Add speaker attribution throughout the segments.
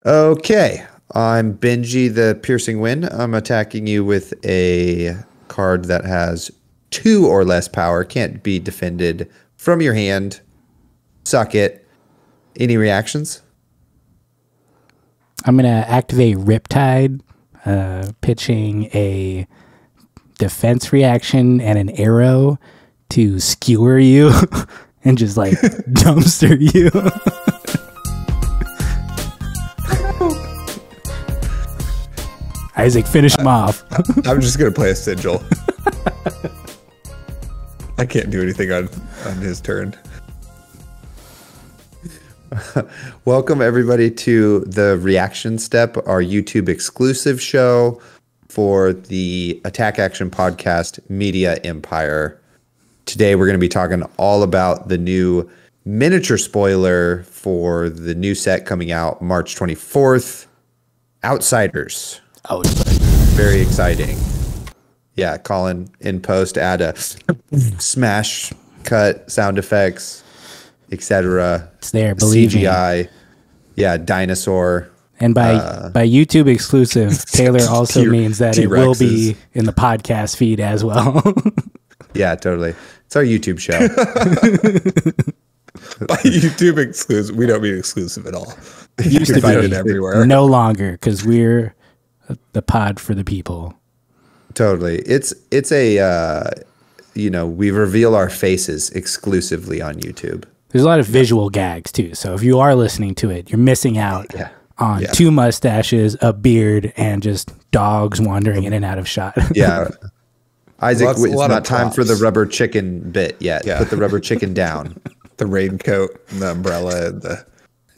Speaker 1: Okay, I'm Benji the Piercing Wind. I'm attacking you with a card that has 2 or less power, can't be defended from your hand. Suck it. Any reactions?
Speaker 2: I'm going to activate Riptide, pitching a defense reaction and an arrow to skewer you and just like dumpster you. Isaac, finish him off.
Speaker 3: I'm just going to play a sigil. I can't do anything on his turn.
Speaker 1: Welcome everybody to the Reaction Step, our YouTube exclusive show for the Attack Action Podcast Media Empire. Today we're going to be talking all about the new miniature spoiler for the new set coming out March 24th, Outsiders.
Speaker 2: Oh,
Speaker 1: very exciting. Yeah, Colin in post add a smash cut sound effects, etc.
Speaker 2: It's there, believe
Speaker 1: CGI.
Speaker 2: me.
Speaker 1: Yeah, dinosaur.
Speaker 2: And by YouTube exclusive, Taylor also means that it will be in the podcast feed as well.
Speaker 1: Yeah, totally. It's our YouTube show.
Speaker 3: By YouTube exclusive, we don't mean exclusive at all.
Speaker 2: Used to
Speaker 3: find
Speaker 2: be
Speaker 3: it everywhere.
Speaker 2: No longer, because we're the pod for the people.
Speaker 1: Totally. It's a we reveal our faces exclusively on YouTube.
Speaker 2: There's a lot of visual gags too. So if you are listening to it, you're missing out on 2 mustaches, a beard, and just dogs wandering in and out of shot.
Speaker 1: Yeah. Isaac, it's not time
Speaker 3: props
Speaker 1: for the rubber chicken bit yet.
Speaker 3: Yeah.
Speaker 1: Put the rubber chicken down.
Speaker 3: The raincoat, and the umbrella, and the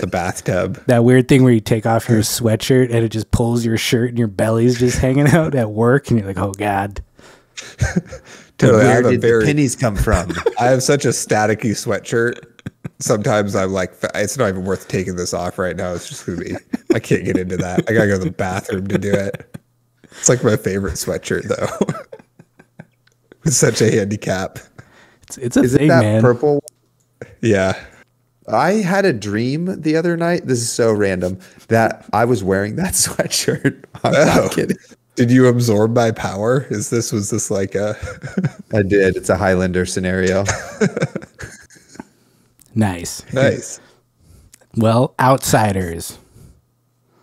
Speaker 3: bathtub.
Speaker 2: That weird thing where you take off your sweatshirt and it just pulls your shirt and your belly's just hanging out at work, and you're like, oh God.
Speaker 3: Totally.
Speaker 1: Where did the pennies come from?
Speaker 3: I have such a staticky sweatshirt. Sometimes I'm like, it's not even worth taking this off right now. It's just gonna be, I can't get into that. I gotta go to the bathroom to do it. It's like my favorite sweatshirt though. It's such a handicap.
Speaker 2: It's a
Speaker 1: Is
Speaker 2: thing,
Speaker 1: it that
Speaker 2: man.
Speaker 1: purple?
Speaker 3: Yeah.
Speaker 1: I had a dream the other night. This is so random that I was wearing that sweatshirt. I'm not kidding.
Speaker 3: Did you absorb my power? Was this like a?
Speaker 1: I did. It's a Highlander scenario.
Speaker 2: Nice.
Speaker 3: Well,
Speaker 2: Outsiders.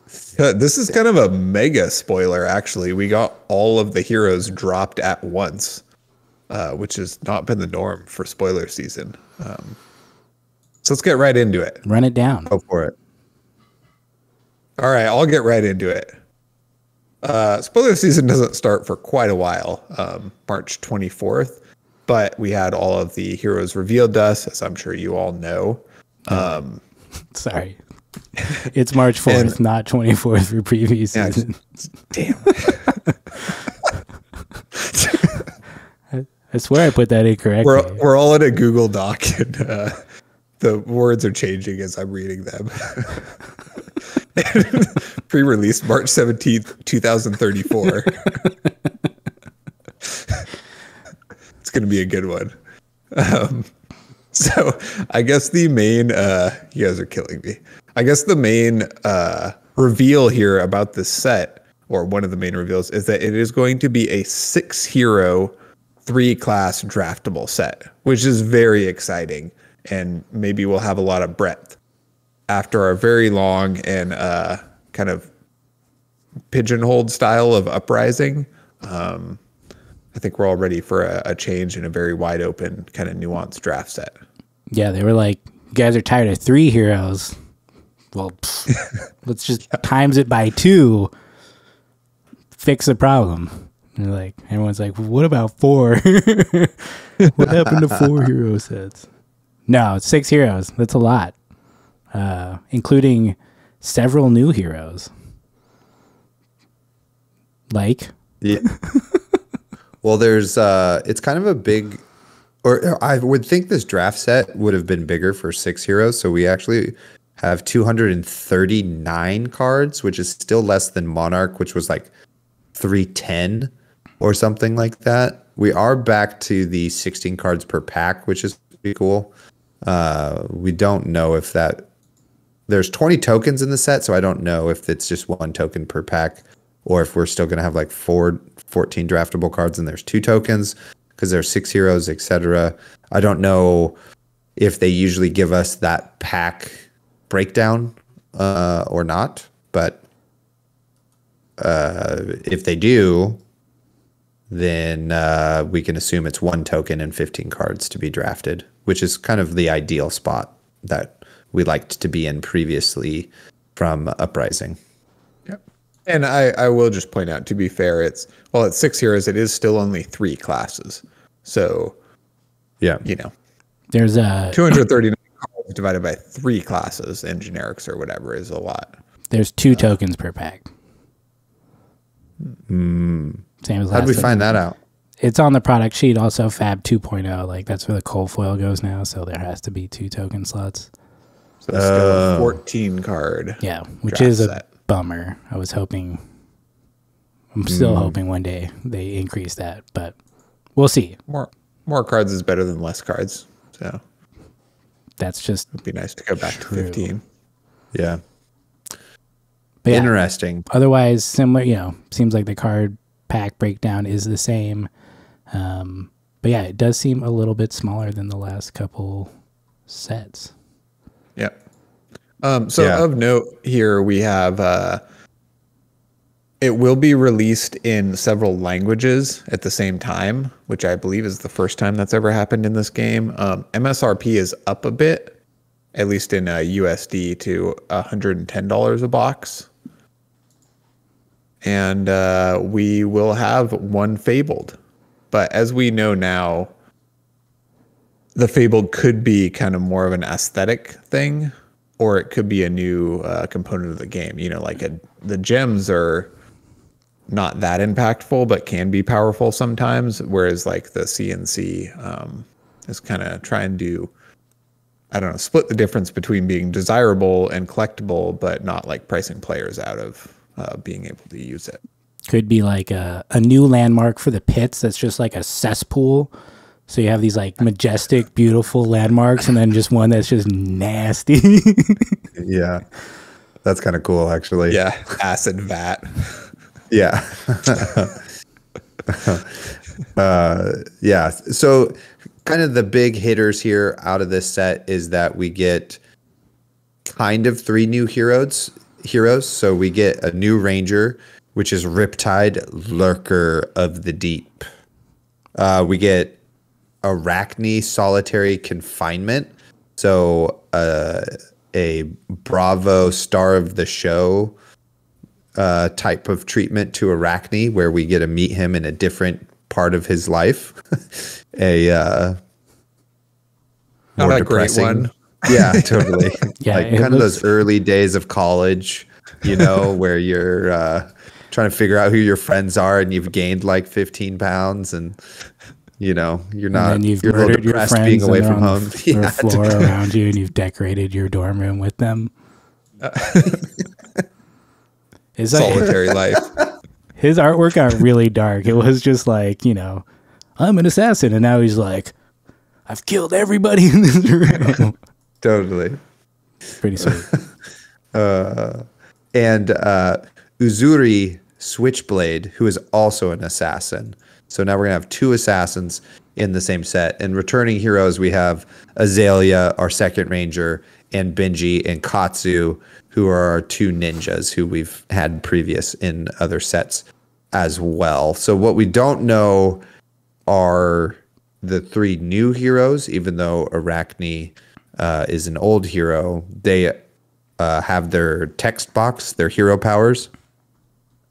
Speaker 3: This is kind of a mega spoiler, actually. We got all of the heroes dropped at once, which has not been the norm for spoiler season. So let's get right into it.
Speaker 2: Run it down.
Speaker 1: Go for it.
Speaker 3: All right, I'll get right into it. Spoiler season doesn't start for quite a while, March 24th, but we had all of the heroes revealed to us, as I'm sure you all know.
Speaker 2: Sorry. It's March 4th, not 24th for previous season.
Speaker 1: Damn.
Speaker 2: I swear I put that incorrectly.
Speaker 3: We're all in a Google Doc, and the words are changing as I'm reading them. Pre-release March 17th, 2034. It's going to be a good one. So I guess the main, you guys are killing me. I guess the main reveal here about this set, or one of the main reveals, is that it is going to be a 6-hero, 3-class draftable set, which is very exciting. And maybe we'll have a lot of breadth after our very long and kind of pigeonholed style of Uprising. I think we're all ready for a change in a very wide open, kind of nuanced draft set.
Speaker 2: Yeah, they were like, you guys are tired of 3 heroes. Well, let's just times it by 2. Fix the problem. And like, everyone's like, what about 4? What happened to 4 hero sets? No, 6 heroes. That's a lot. Including several new heroes. Like?
Speaker 1: Yeah. Well, there's it's kind of a big, or I would think this draft set would have been bigger for 6 heroes. So we actually have 239 cards, which is still less than Monarch, which was like 310 or something like that. We are back to the 16 cards per pack, which is pretty cool. We don't know if that there's 20 tokens in the set, so I don't know if it's just 1 token per pack or if we're still going to have like 14 draftable cards and there's 2 tokens because there's 6 heroes, etc. I don't know if they usually give us that pack breakdown or not, but if they do, then we can assume it's 1 token and 15 cards to be drafted, which is kind of the ideal spot that we liked to be in previously from Uprising.
Speaker 3: Yep. And I will just point out, to be fair, it's 6 heroes, it is still only 3 classes. So,
Speaker 1: yeah,
Speaker 2: there's
Speaker 3: 239 cards divided by 3 classes in generics or whatever is a lot.
Speaker 2: There's 2 tokens per pack. Same as last
Speaker 1: How'd we find that out?
Speaker 2: It's on the product sheet. Also, Fab 2.0, like that's where the cold foil goes now. So there has to be 2 token slots.
Speaker 3: So it's still a 14 card.
Speaker 2: Yeah, which is a bummer. I'm still hoping one day they increase that, but we'll see.
Speaker 3: More cards is better than less cards. So
Speaker 2: that's just
Speaker 3: it'd be nice to go back to 15.
Speaker 1: Yeah.
Speaker 2: But yeah,
Speaker 1: interesting.
Speaker 2: Otherwise, similar. Seems like the card pack breakdown is the same. But yeah, it does seem a little bit smaller than the last couple sets.
Speaker 3: Yep. Of note here, we have it will be released in several languages at the same time, which I believe is the first time that's ever happened in this game. MSRP is up a bit, at least in USD, to $110 a box. And we will have 1 Fabled. But as we know now, the Fabled could be kind of more of an aesthetic thing, or it could be a new component of the game. The gems are not that impactful, but can be powerful sometimes, whereas like the CNC is kind of trying to, split the difference between being desirable and collectible, but not like pricing players out of being able to use it.
Speaker 2: Could be like a new landmark for the pits that's just like a cesspool. So you have these like majestic, beautiful landmarks, and then just one that's just nasty.
Speaker 1: Yeah. That's kind of cool, actually.
Speaker 3: Yeah. Acid vat.
Speaker 1: Yeah. Yeah. So kind of the big hitters here out of this set is that we get kind of 3 new heroes. So we get a new ranger, which is Riptide, Lurker of the Deep. We get Arachne, Solitary Confinement. So a Bravo star of the show type of treatment to Arachne, where we get to meet him in a different part of his life. More
Speaker 3: Not a
Speaker 1: depressing
Speaker 3: great one.
Speaker 1: Yeah, totally.
Speaker 2: Yeah,
Speaker 1: like kind of those early days of college, where you're trying to figure out who your friends are and you've gained like 15 pounds and you're not,
Speaker 2: and you've
Speaker 1: you're a little
Speaker 2: murdered your
Speaker 1: depressed
Speaker 2: friends
Speaker 1: being away from
Speaker 2: on
Speaker 1: home.
Speaker 2: the floor around you, and you've decorated your dorm room with them.
Speaker 3: Solitary life.
Speaker 2: His artwork got really dark. It was just like, I'm an assassin, and now he's like, I've killed everybody in this room.
Speaker 1: Totally.
Speaker 2: Pretty sweet.
Speaker 1: And Uzuri Switchblade, who is also an assassin. So now we're going to have 2 assassins in the same set. And returning heroes, we have Azalea, our second ranger, and Benji and Katsu, who are our 2 ninjas who we've had previous in other sets as well. So what we don't know are the 3 new heroes, even though Arachne is an old hero. They have their text box, their hero powers,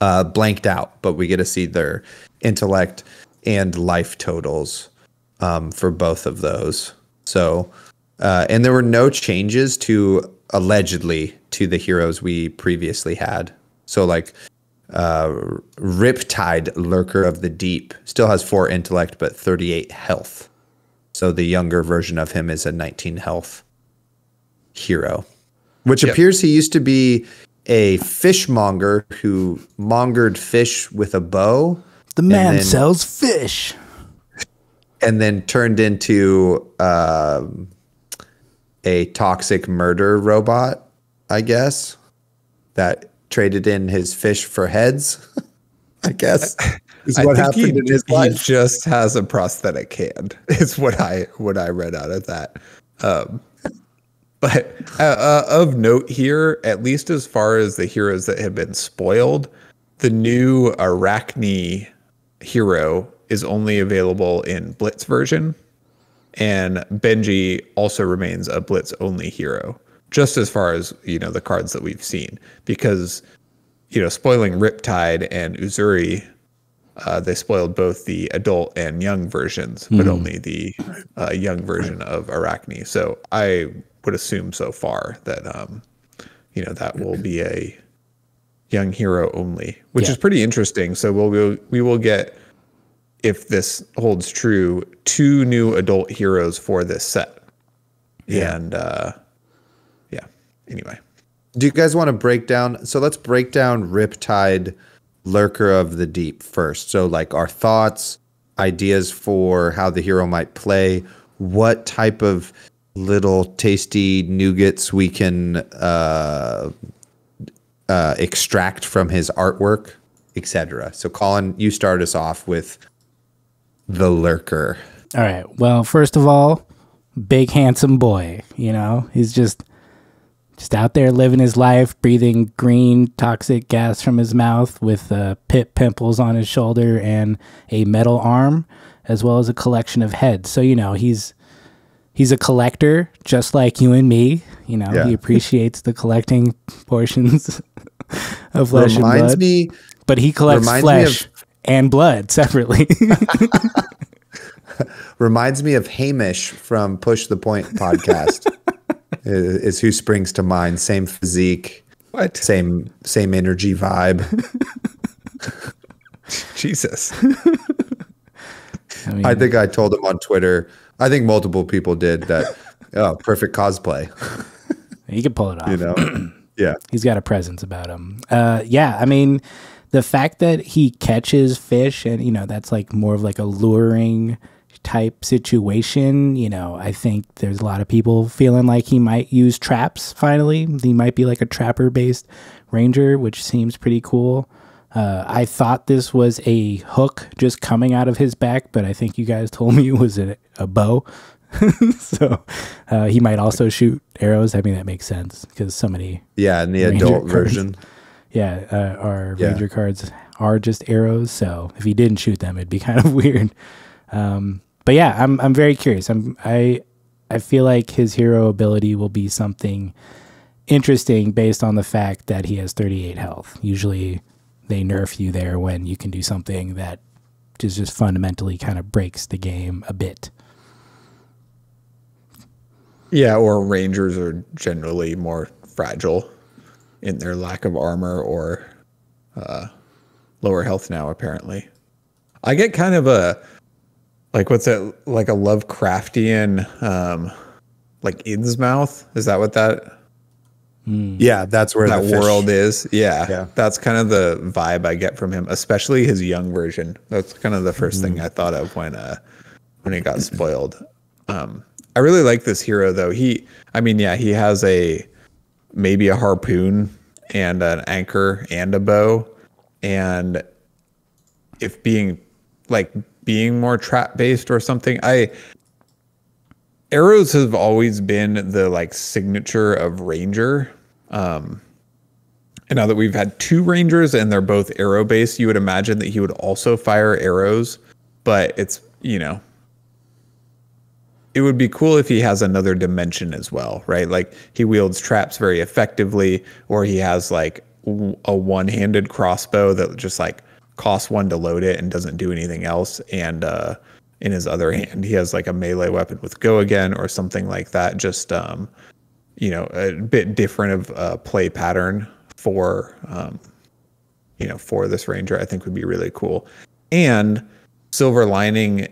Speaker 1: blanked out, but we get to see their intellect and life totals for both of those. So, and there were no changes allegedly to the heroes we previously had. So like Riptide, Lurker of the Deep, still has 4 intellect, but 38 health. So the younger version of him is a 19 health hero, which appears he used to be a fishmonger who mongered fish with a bow.
Speaker 2: The man sells fish.
Speaker 1: And then turned into a toxic murder robot I guess, that traded in his fish for heads, I guess, is what happened in his life.
Speaker 3: He just has a prosthetic hand, is what I read out of that. But of note here, at least as far as the heroes that have been spoiled, the new Arachne hero is only available in Blitz version, and Benji also remains a Blitz only hero, just as far as, you know, the cards that we've seen, because, you know, spoiling Riptide and Uzuri, they spoiled both the adult and young versions, but only the young version of Arachne. So I would assume so far that you know, that will be a young hero only, which is pretty interesting. So we will get, if this holds true, 2 new adult heroes for this set. And anyway,
Speaker 1: do you guys want to break down? So let's break down Riptide, Lurker of the Deep first. So like our thoughts, ideas for how the hero might play, what type of little tasty nougats we can extract from his artwork, etc. So Colin, you start us off with the Lurker.
Speaker 2: All right. Well, first of all, big handsome boy. You know, he's just out there living his life, breathing green toxic gas from his mouth, with pit pimples on his shoulder and a metal arm, as well as a collection of heads. So, you know, he's a collector, just like you and me. You know, he appreciates the collecting portions of flesh and blood. But he collects flesh and blood separately.
Speaker 1: Reminds me of Hamish from Push the Point podcast. Is who springs to mind. Same physique.
Speaker 3: What?
Speaker 1: Same energy vibe.
Speaker 3: Jesus.
Speaker 1: I think I told him on Twitter. I think multiple people did that. Oh, perfect cosplay.
Speaker 2: He could pull it off.
Speaker 1: You know? Yeah.
Speaker 2: He's got a presence about him. Yeah, I mean, the fact that he catches fish and, you know, that's like more of like a luring type situation, you know, I think there's a lot of people feeling like he might use traps finally. He might be like a trapper based ranger, which seems pretty cool. I thought this was a hook just coming out of his back, but I think you guys told me it was a bow. So he might also shoot arrows. I mean, that makes sense because so many.
Speaker 1: Yeah, in the adult version.
Speaker 2: Yeah, our ranger cards are just arrows. So if he didn't shoot them, it'd be kind of weird. But yeah, I'm very curious. I feel like his hero ability will be something interesting based on the fact that he has 38 health. Usually they nerf you there when you can do something that just fundamentally kind of breaks the game a bit.
Speaker 3: Yeah, or rangers are generally more fragile in their lack of armor or lower health now, apparently. I get kind of a, like, what's it, like a Lovecraftian, like Innsmouth? Is that what that?
Speaker 1: Yeah, that's where
Speaker 3: that
Speaker 1: the
Speaker 3: world is. Yeah, that's kind of the vibe I get from him, especially his young version. That's kind of the first thing I thought of when he got spoiled. I really like this hero though. He has maybe a harpoon and an anchor and a bow, and if being more trap based or something, arrows have always been the like signature of ranger. And now that we've had 2 rangers and they're both arrow based, you would imagine that he would also fire arrows, but it's, you know, it would be cool if he has another dimension as well, right? Like he wields traps very effectively, or he has like a one-handed crossbow that just like costs 1 to load it and doesn't do anything else. And in his other hand, he has like a melee weapon with go again or something like that. Just, you know, a bit different of play pattern for, you know, for this ranger, I think would be really cool. And silver lining,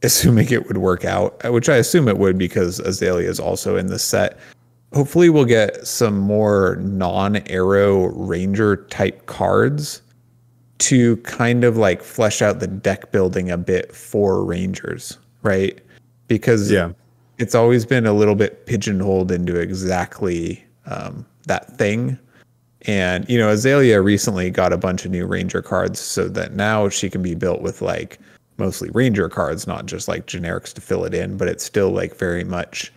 Speaker 3: assuming it would work out, which I assume it would because Azalea is also in the set. Hopefully we'll get some more non-arrow ranger type cards to kind of like flesh out the deck building a bit for rangers, right? Because it's always been a little bit pigeonholed into exactly that thing. And, you know, Azalea recently got a bunch of new Ranger cards so that now she can be built with like mostly Ranger cards, not just like generics to fill it in, but it's still like very much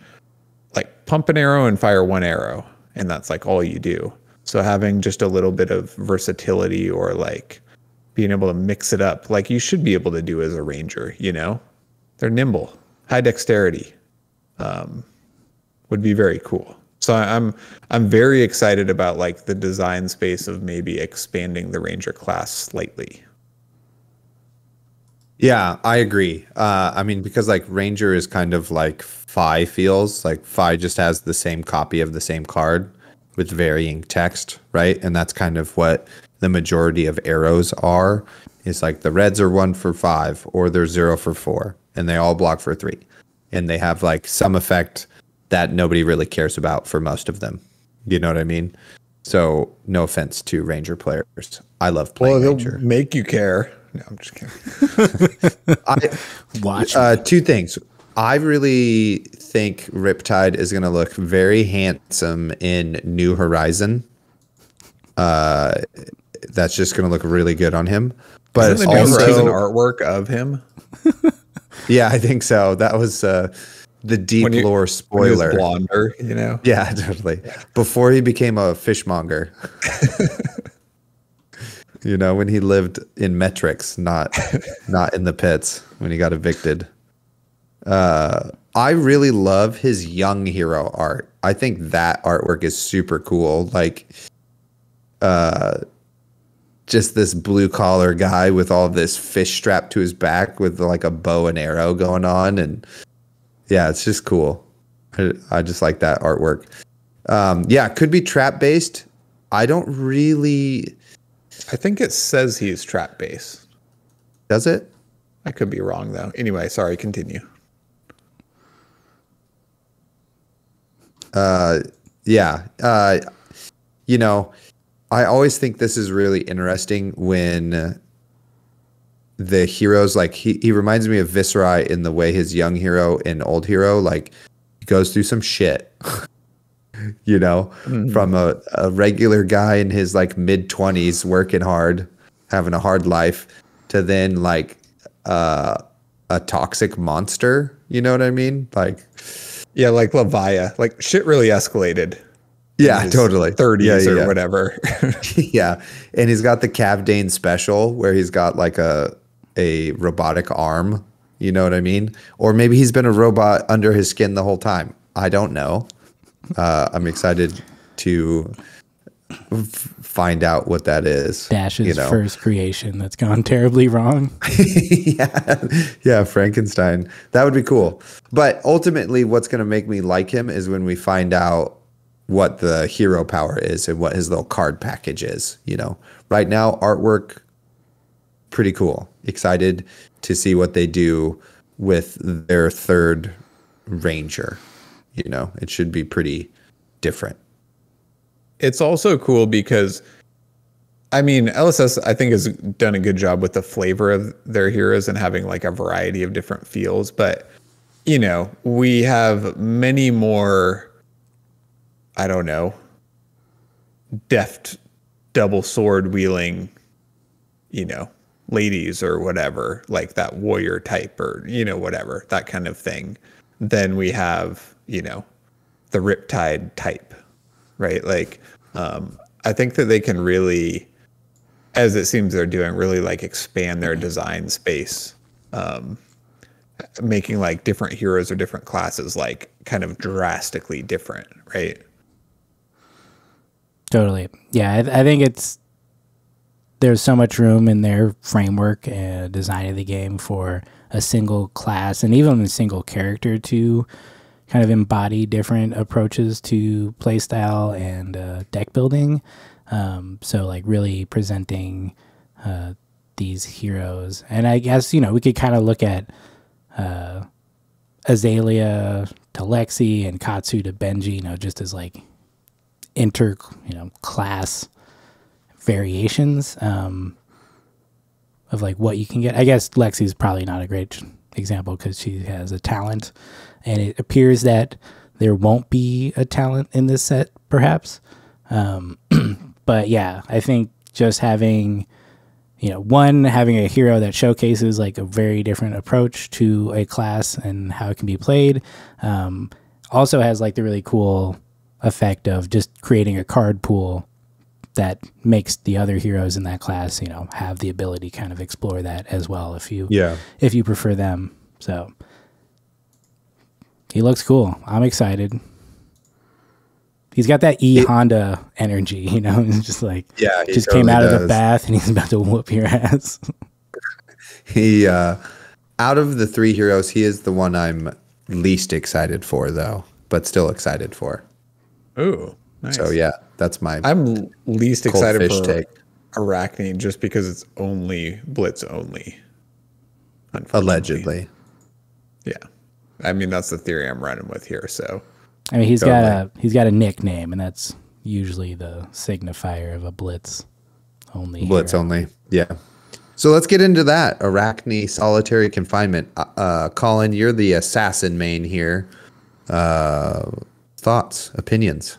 Speaker 3: like pump an arrow and fire one arrow. And that's like all you do. So having just a little bit of versatility or like being able to mix it up, like you should be able to do as a Ranger, you know, they're nimble, high dexterity, would be very cool. So I'm very excited about like the design space of maybe expanding the Ranger class slightly.
Speaker 1: Yeah, I agree. I mean, because like Ranger is kind of like Fi feels like Fi just has the same copy of the same card with varying text, right? And that's kind of what the majority of arrows are. It's like the reds are 1 for 5 or they're 0 for 4 and they all block for 3. And they have like some effect that nobody really cares about for most of them. You know what I mean? So no offense to Ranger players. I love playing Ranger.
Speaker 3: Make you care. No, I'm just kidding.
Speaker 2: Watch.
Speaker 1: 2 things. I really think Riptide is going to look very handsome in New Horizon. That's just going to look really good on him. But
Speaker 3: isn't the New Horizon artwork of him?
Speaker 1: Yeah, I think so. That was the deep lore spoiler.
Speaker 3: When he was blonder, you know?
Speaker 1: Yeah, totally. Before he became a fishmonger. You know, when he lived in metrics, not in the pits, when he got evicted. I really love his young hero art. I think that artwork is super cool. Like, just this blue collar guy with all this fish strapped to his back with like a bow and arrow going on. And yeah, it's just cool. I just like that artwork. Yeah, it could be trap based. I don't really.
Speaker 3: I think it says he's trap based.
Speaker 1: Does it?
Speaker 3: I could be wrong though. Anyway, sorry, continue.
Speaker 1: Yeah. You know, I always think this is really interesting when the heroes, like he reminds me of Viserai in the way his young hero and old hero, like he goes through some shit, you know, from a regular guy in his like mid-20s working hard, having a hard life, to then like a toxic monster. You know what I mean? Like,
Speaker 3: yeah, like Leviah, like shit really escalated.
Speaker 1: Yeah, totally.
Speaker 3: 30s or whatever.
Speaker 1: Yeah. And he's got the Cavdane special where he's got like a robotic arm. You know what I mean? Or maybe he's been a robot under his skin the whole time. I don't know. I'm excited to find out what that is.
Speaker 2: Dash's first creation that's gone terribly wrong.
Speaker 1: Yeah, Frankenstein. That would be cool. But ultimately, what's going to make me like him is when we find out what the hero power is and what his little card package is. You know, right now, artwork, pretty cool. Excited to see what they do with their third Ranger. You know, it should be pretty different.
Speaker 3: It's also cool because, I mean, LSS, I think, has done a good job with the flavor of their heroes and having like a variety of different feels. But, you know, we have many more, I don't know, deft double sword wielding, you know, ladies or whatever, like that warrior type or, you know, whatever, that kind of thing. Then we have, you know, the Riptide type, right? Like, I think that they can really, as it seems they're doing, really like expand their design space, making like different heroes or different classes like kind of drastically different, right?
Speaker 2: Totally. Yeah, I think there's so much room in their framework and design of the game for a single class and even a single character to kind of embody different approaches to playstyle and deck building. So like really presenting these heroes. And I guess, you know, we could kind of look at Azalea to Lexi and Katsu to Benji, you know, just as like class variations of like what you can get. I guess Lexi's probably not a great example because she has a talent, and it appears that there won't be a talent in this set, perhaps. But yeah, I think just having, having a hero that showcases like a very different approach to a class and how it can be played, also has like the really cool effect of just creating a card pool that makes the other heroes in that class, have the ability to kind of explore that as well if you prefer them. So he looks cool. I'm excited. He's got that Honda energy, He's just like,
Speaker 1: he
Speaker 2: just
Speaker 1: totally
Speaker 2: came out of the
Speaker 1: does.
Speaker 2: bath and he's about to whoop your ass.
Speaker 1: He, out of the 3 heroes, he is the one I'm least excited for, though, but still excited for.
Speaker 3: Ooh, nice.
Speaker 1: So yeah, that's my.
Speaker 3: I'm least
Speaker 1: cold
Speaker 3: excited
Speaker 1: fish
Speaker 3: for
Speaker 1: take.
Speaker 3: Arachne just because it's only Blitz only. Unfortunately.
Speaker 1: Allegedly.
Speaker 3: Yeah. I mean, that's the theory I'm running with here. So,
Speaker 2: I mean, he's got a nickname, and that's usually the signifier of a Blitz only.
Speaker 1: Blitz
Speaker 2: hero.
Speaker 1: only. Yeah. So let's get into that. Arachne solitary confinement. Colin, you're the assassin main here. Thoughts, opinions?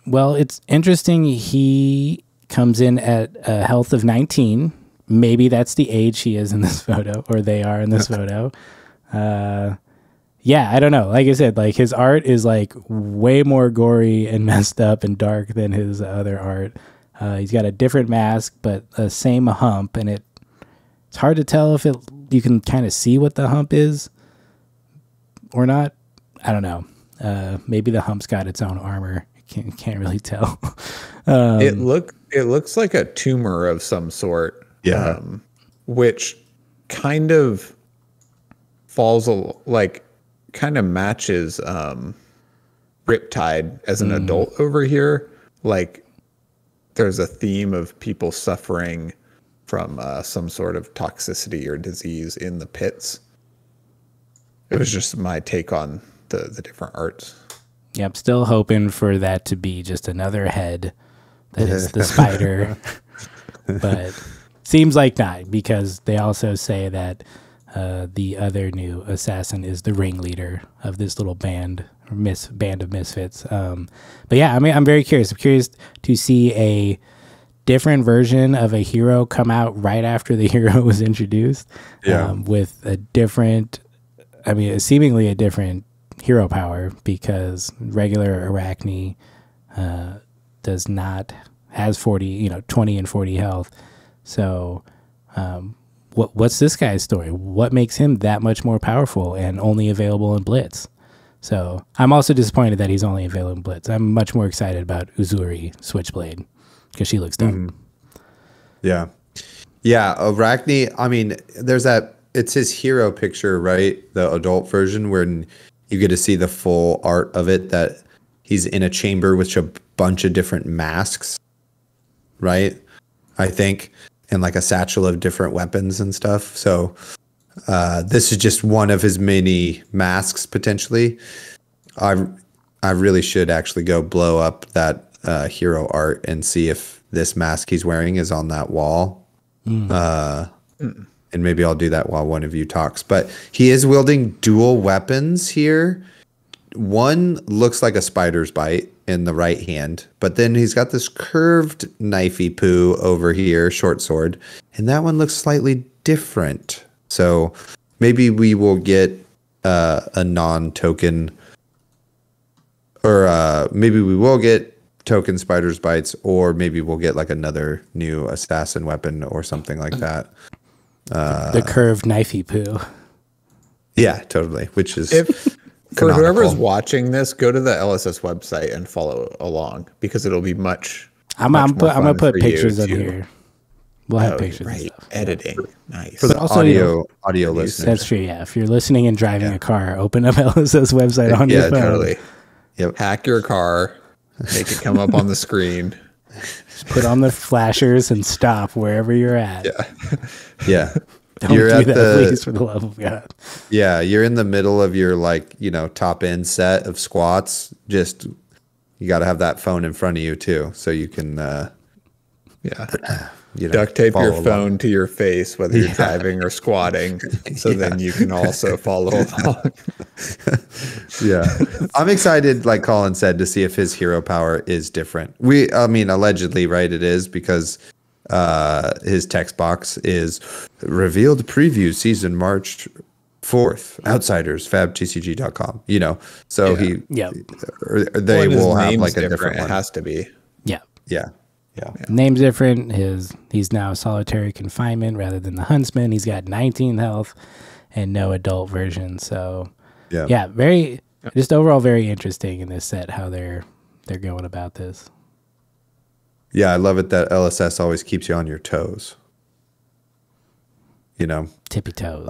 Speaker 2: Well, it's interesting. He comes in at a health of 19. Maybe that's the age he is in this photo, or they are in this photo. Yeah, I don't know. Like I said, like his art is like way more gory and messed up and dark than his other art. He's got a different mask, but the same hump, and it's hard to tell if you can kind of see what the hump is or not. I don't know. Maybe the hump's got its own armor. Can't really tell.
Speaker 3: it looks like a tumor of some sort.
Speaker 1: Yeah.
Speaker 3: Which kind of falls kind of matches Riptide as an adult over here. Like there's a theme of people suffering from some sort of toxicity or disease in the pits. It was just my take on the different arts.
Speaker 2: Yeah, I'm still hoping for that to be just another head that is the spider. But seems like not, because they also say that the other new assassin is the ringleader of this little band of misfits. But yeah, I mean, I'm very curious. I'm curious to see a different version of a hero come out right after the hero was introduced. With a different, seemingly a different hero power, because regular Arachne has 20 and 40 health. So what's this guy's story? What makes him that much more powerful and only available in Blitz? So I'm also disappointed that he's only available in Blitz. I'm much more excited about Uzuri Switchblade because she looks dope.
Speaker 1: Yeah. Arachne, I mean, it's his hero picture, right? The adult version where you get to see the full art of it, that he's in a chamber with a bunch of different masks, right? I think, and like a satchel of different weapons and stuff. So this is just one of his many masks, potentially. I really should actually go blow up that hero art and see if this mask he's wearing is on that wall. And maybe I'll do that while one of you talks. But he is wielding dual weapons here. One looks like a spider's bite in the right hand, but then he's got this curved knifey poo over here, short sword, and that one looks slightly different. So maybe we will get a non-token, or maybe we will get token spider's bites, or maybe we'll get like another new assassin weapon or something like that.
Speaker 2: The curved knifey poo.
Speaker 1: Yeah, totally. Which is
Speaker 3: for whoever's watching this, go to the LSS website and follow along, because it'll be much.
Speaker 2: I'm gonna put pictures in here. We'll have pictures.
Speaker 3: Right,
Speaker 2: and stuff.
Speaker 3: Editing, nice.
Speaker 1: for the
Speaker 2: also,
Speaker 1: audio listeners.
Speaker 2: That's true. Yeah, if you're listening and driving a car, open up LSS website on your phone.
Speaker 3: Totally.
Speaker 1: Yep.
Speaker 3: Hack your car, make it come up on the screen.
Speaker 2: Just put on the flashers and stop wherever you're at.
Speaker 1: Yeah.
Speaker 2: Don't do that, please, for the love of God.
Speaker 1: Yeah, you're in the middle of your top end set of squats. Just you got to have that phone in front of you too, so you can
Speaker 3: duct tape your
Speaker 1: follow
Speaker 3: phone
Speaker 1: along.
Speaker 3: to your face, whether you're driving or squatting, so then you can also follow along.
Speaker 1: Yeah. I'm excited, like Colin said, to see if his hero power is different. I mean, allegedly, right? It is because his text box is revealed preview season March 4th, Outsiders, fabtcg.com, so they will have like a different
Speaker 3: It
Speaker 1: one.
Speaker 3: has to be.
Speaker 2: Yeah.
Speaker 1: Yeah.
Speaker 2: Name's different. He's now solitary confinement rather than the huntsman. He's got 19 health and no adult version. So yeah, just overall very interesting in this set how they're going about this.
Speaker 1: Yeah, I love it that LSS always keeps you on your toes.
Speaker 2: Tippy toes.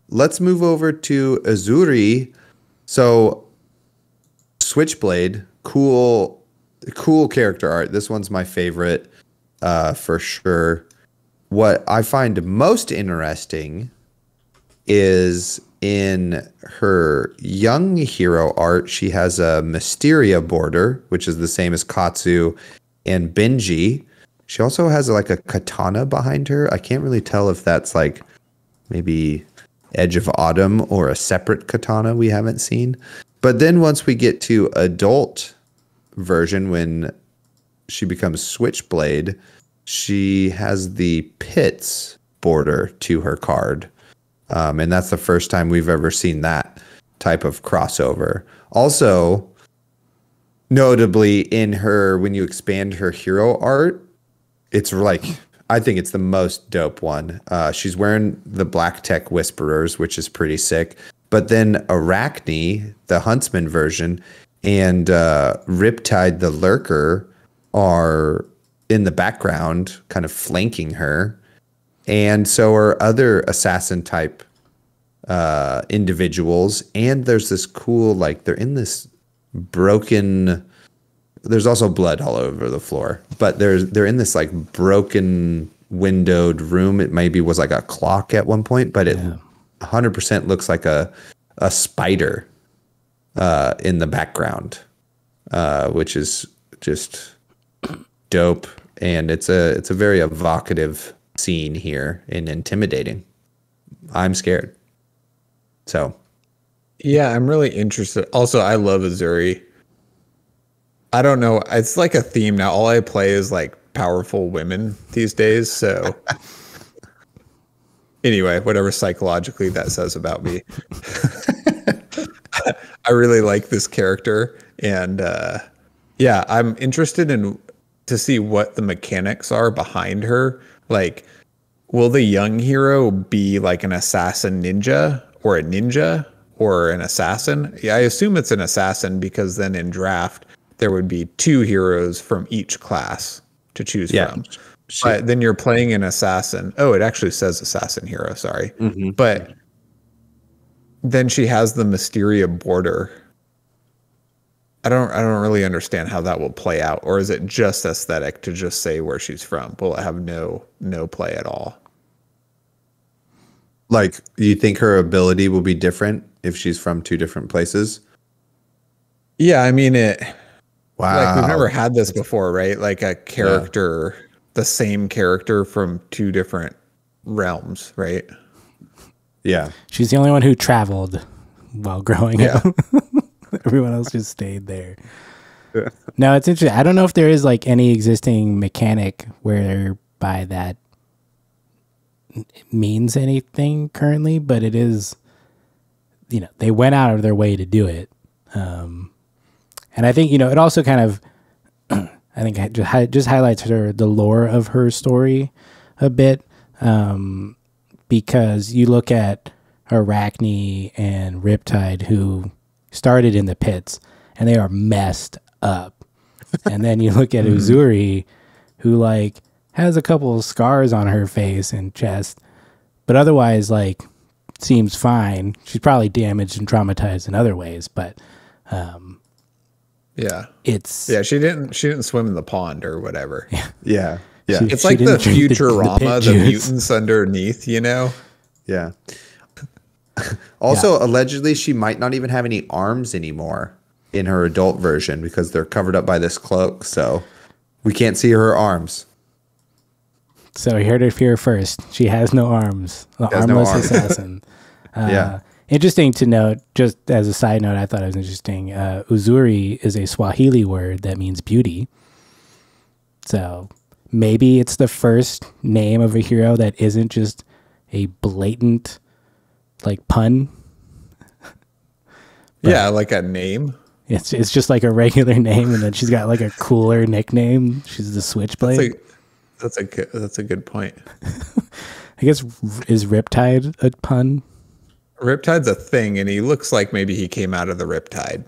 Speaker 1: Let's move over to Uzuri. So Switchblade, cool character art. This one's my favorite for sure. What I find most interesting is in her young hero art, she has a Mysteria border, which is the same as Katsu and Benji. She also has like a katana behind her. I can't really tell if that's like maybe Edge of Autumn or a separate katana we haven't seen. But then once we get to adult version, when she becomes Switchblade, she has the pits border to her card. And that's the first time we've ever seen that type of crossover. Also, notably in her, when you expand her hero art, it's like, I think it's the most dope one. She's wearing the Black Tech Whisperers, which is pretty sick. But then Arachne, the Huntsman version, and Riptide, the Lurker, are in the background, kind of flanking her. And so are other assassin type individuals. And there's this cool, like, they're in this broken. There's also blood all over the floor, but they're in this like broken windowed room. It maybe was like a clock at one point, but it 100% looks like a spider in the background, which is just dope. And it's a very evocative scene here and intimidating. I'm scared. So,
Speaker 3: yeah, I'm really interested. Also, I love Uzuri. I don't know. It's like a theme now. All I play is like powerful women these days. So anyway, whatever psychologically that says about me. I really like this character. And yeah, I'm interested to see what the mechanics are behind her. Like, will the young hero be like an assassin ninja or a ninja or an assassin? Yeah, I assume it's an assassin because then in draft, there would be 2 heroes from each class to choose from. But then you're playing an assassin. Oh, it actually says assassin hero. Sorry. Mm-hmm. But then she has the Mysteria border. I don't really understand how that will play out. Or is it just aesthetic to just say where she's from? Will it have no play at all?
Speaker 1: like, you think her ability will be different if she's from 2 different places?
Speaker 3: Yeah, I mean
Speaker 1: Wow.
Speaker 3: Like, we've never had this before, right? Like a character, the same character from 2 different realms, right?
Speaker 1: Yeah.
Speaker 2: She's the only one who traveled while growing up. Everyone else just stayed there. No, it's interesting. I don't know if there is like any existing mechanic whereby that means anything currently, but it is, they went out of their way to do it. And I think, it also kind of, I think it just highlights the lore of her story a bit. Because you look at Arachne and Riptide, who started in the pits, and they are messed up. And then you look at Uzuri, who like has a couple of scars on her face and chest, but otherwise like seems fine. She's probably damaged and traumatized in other ways, but she didn't swim in the pond or whatever.
Speaker 1: Yeah.
Speaker 3: It's like the Futurama, the mutants underneath,
Speaker 1: Yeah. Also, allegedly, she might not even have any arms anymore in her adult version because they're covered up by this cloak. So we can't see her arms.
Speaker 2: So you heard it here first. She has no arms. The armless assassin.
Speaker 1: Yeah.
Speaker 2: Interesting to note, just as a side note, I thought it was interesting. Uzuri is a Swahili word that means beauty. So maybe it's the first name of a hero that isn't just a blatant like pun.
Speaker 3: Yeah, like a name.
Speaker 2: It's just like a regular name, and then she's got like a cooler nickname. She's the Switchblade.
Speaker 3: That's a good point.
Speaker 2: I guess, is Riptide a pun?
Speaker 3: Riptide's a thing, and he looks like maybe he came out of the Riptide.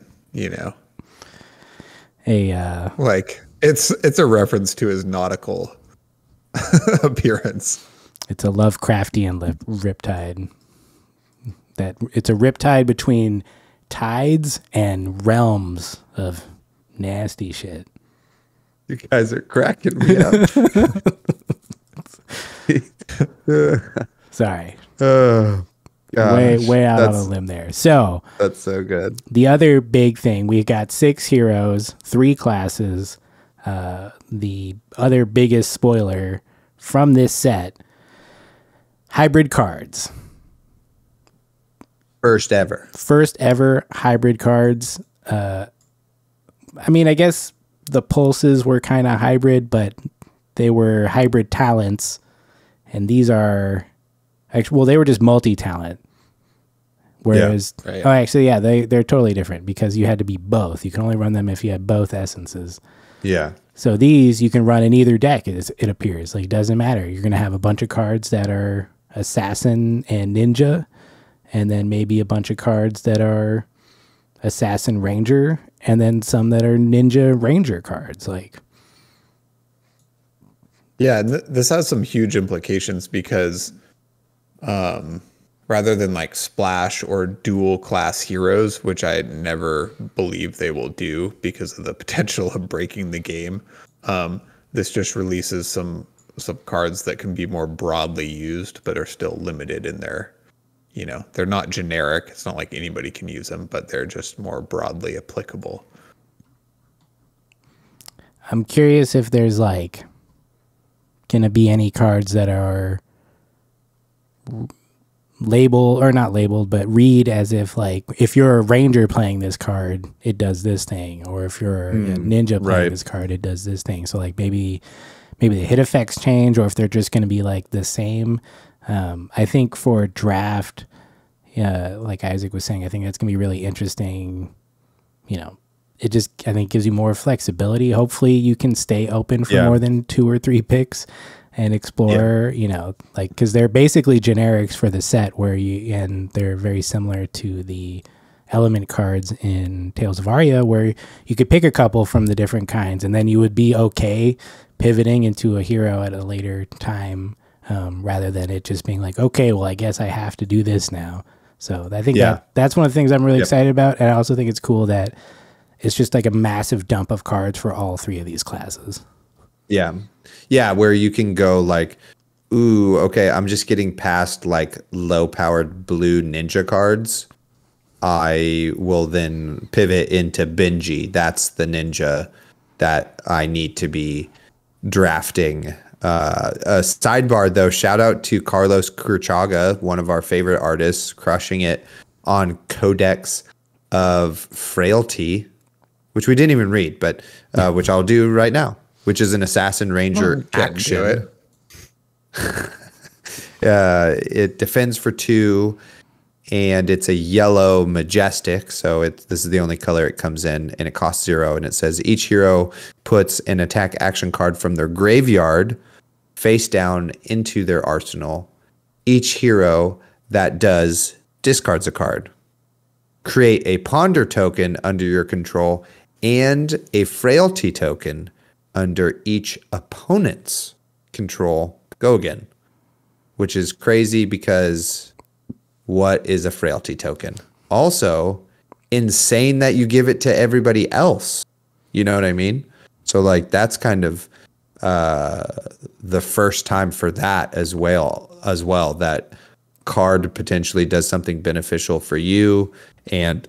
Speaker 3: Like it's a reference to his nautical appearance.
Speaker 2: It's a Lovecraftian Riptide. That it's a riptide between tides and realms of nasty shit.
Speaker 3: You guys are cracking me up.
Speaker 2: Sorry.
Speaker 1: Oh, gosh.
Speaker 2: Way out on a limb there. So
Speaker 1: that's so good.
Speaker 2: The other big thing, we got 6 heroes, 3 classes. The other biggest spoiler from this set, hybrid cards.
Speaker 1: First ever
Speaker 2: hybrid cards. I mean, I guess the pulses were kind of hybrid, but they were hybrid talents. And these are actually, well, they were just multi-talent. Whereas, they're totally different because you had to be both. You can only run them if you had both essences.
Speaker 1: Yeah.
Speaker 2: So these you can run in either deck, it appears. Like, it doesn't matter. You're going to have a bunch of cards that are assassin and ninja, and then maybe a bunch of cards that are assassin ranger, and then some that are ninja ranger cards.
Speaker 3: Yeah, this has some huge implications because rather than like splash or dual class heroes, which I never believe they will do because of the potential of breaking the game, this just releases some cards that can be more broadly used but are still limited in their, they're not generic. It's not like anybody can use them, but they're just more broadly applicable.
Speaker 2: I'm curious if there's going to be any cards that are labeled or not labeled, but read as if if you're a ranger playing this card, it does this thing, or if you're a ninja playing this card, it does this thing. So maybe the hit effects change, or if they're just going to be the same. I think for draft, like Isaac was saying, I think that's going to be really interesting. It just, I think, gives you more flexibility. Hopefully you can stay open for more than 2 or 3 picks and explore, because they're basically generics for the set and they're very similar to the element cards in Tales of Aria, where you could pick a couple from the different kinds and then you would be okay pivoting into a hero at a later time, rather than it just being okay, well, I guess I have to do this now. So I think that's one of the things I'm really excited about. And I also think it's cool that it's just a massive dump of cards for all 3 of these classes.
Speaker 1: Yeah. Yeah, where you can go ooh, okay, I'm just getting past low-powered blue ninja cards. I will then pivot into Benji. That's the ninja that I need to be drafting. A sidebar, though, shout out to Carlos Curchaga, one of our favorite artists, crushing it on Codex of Frailty, which we didn't even read, but which I'll do right now, which is an Assassin Ranger action. It defends for 2, and it's a yellow majestic, so this is the only color it comes in, and it costs 0, and it says each hero puts an attack action card from their graveyard face down into their arsenal. Each hero that does discards a card. Create a ponder token under your control and a frailty token under each opponent's control. Go again. Which is crazy because what is a frailty token? Also, insane that you give it to everybody else. You know what I mean? So that's kind of the first time for that as well, that card potentially does something beneficial for you and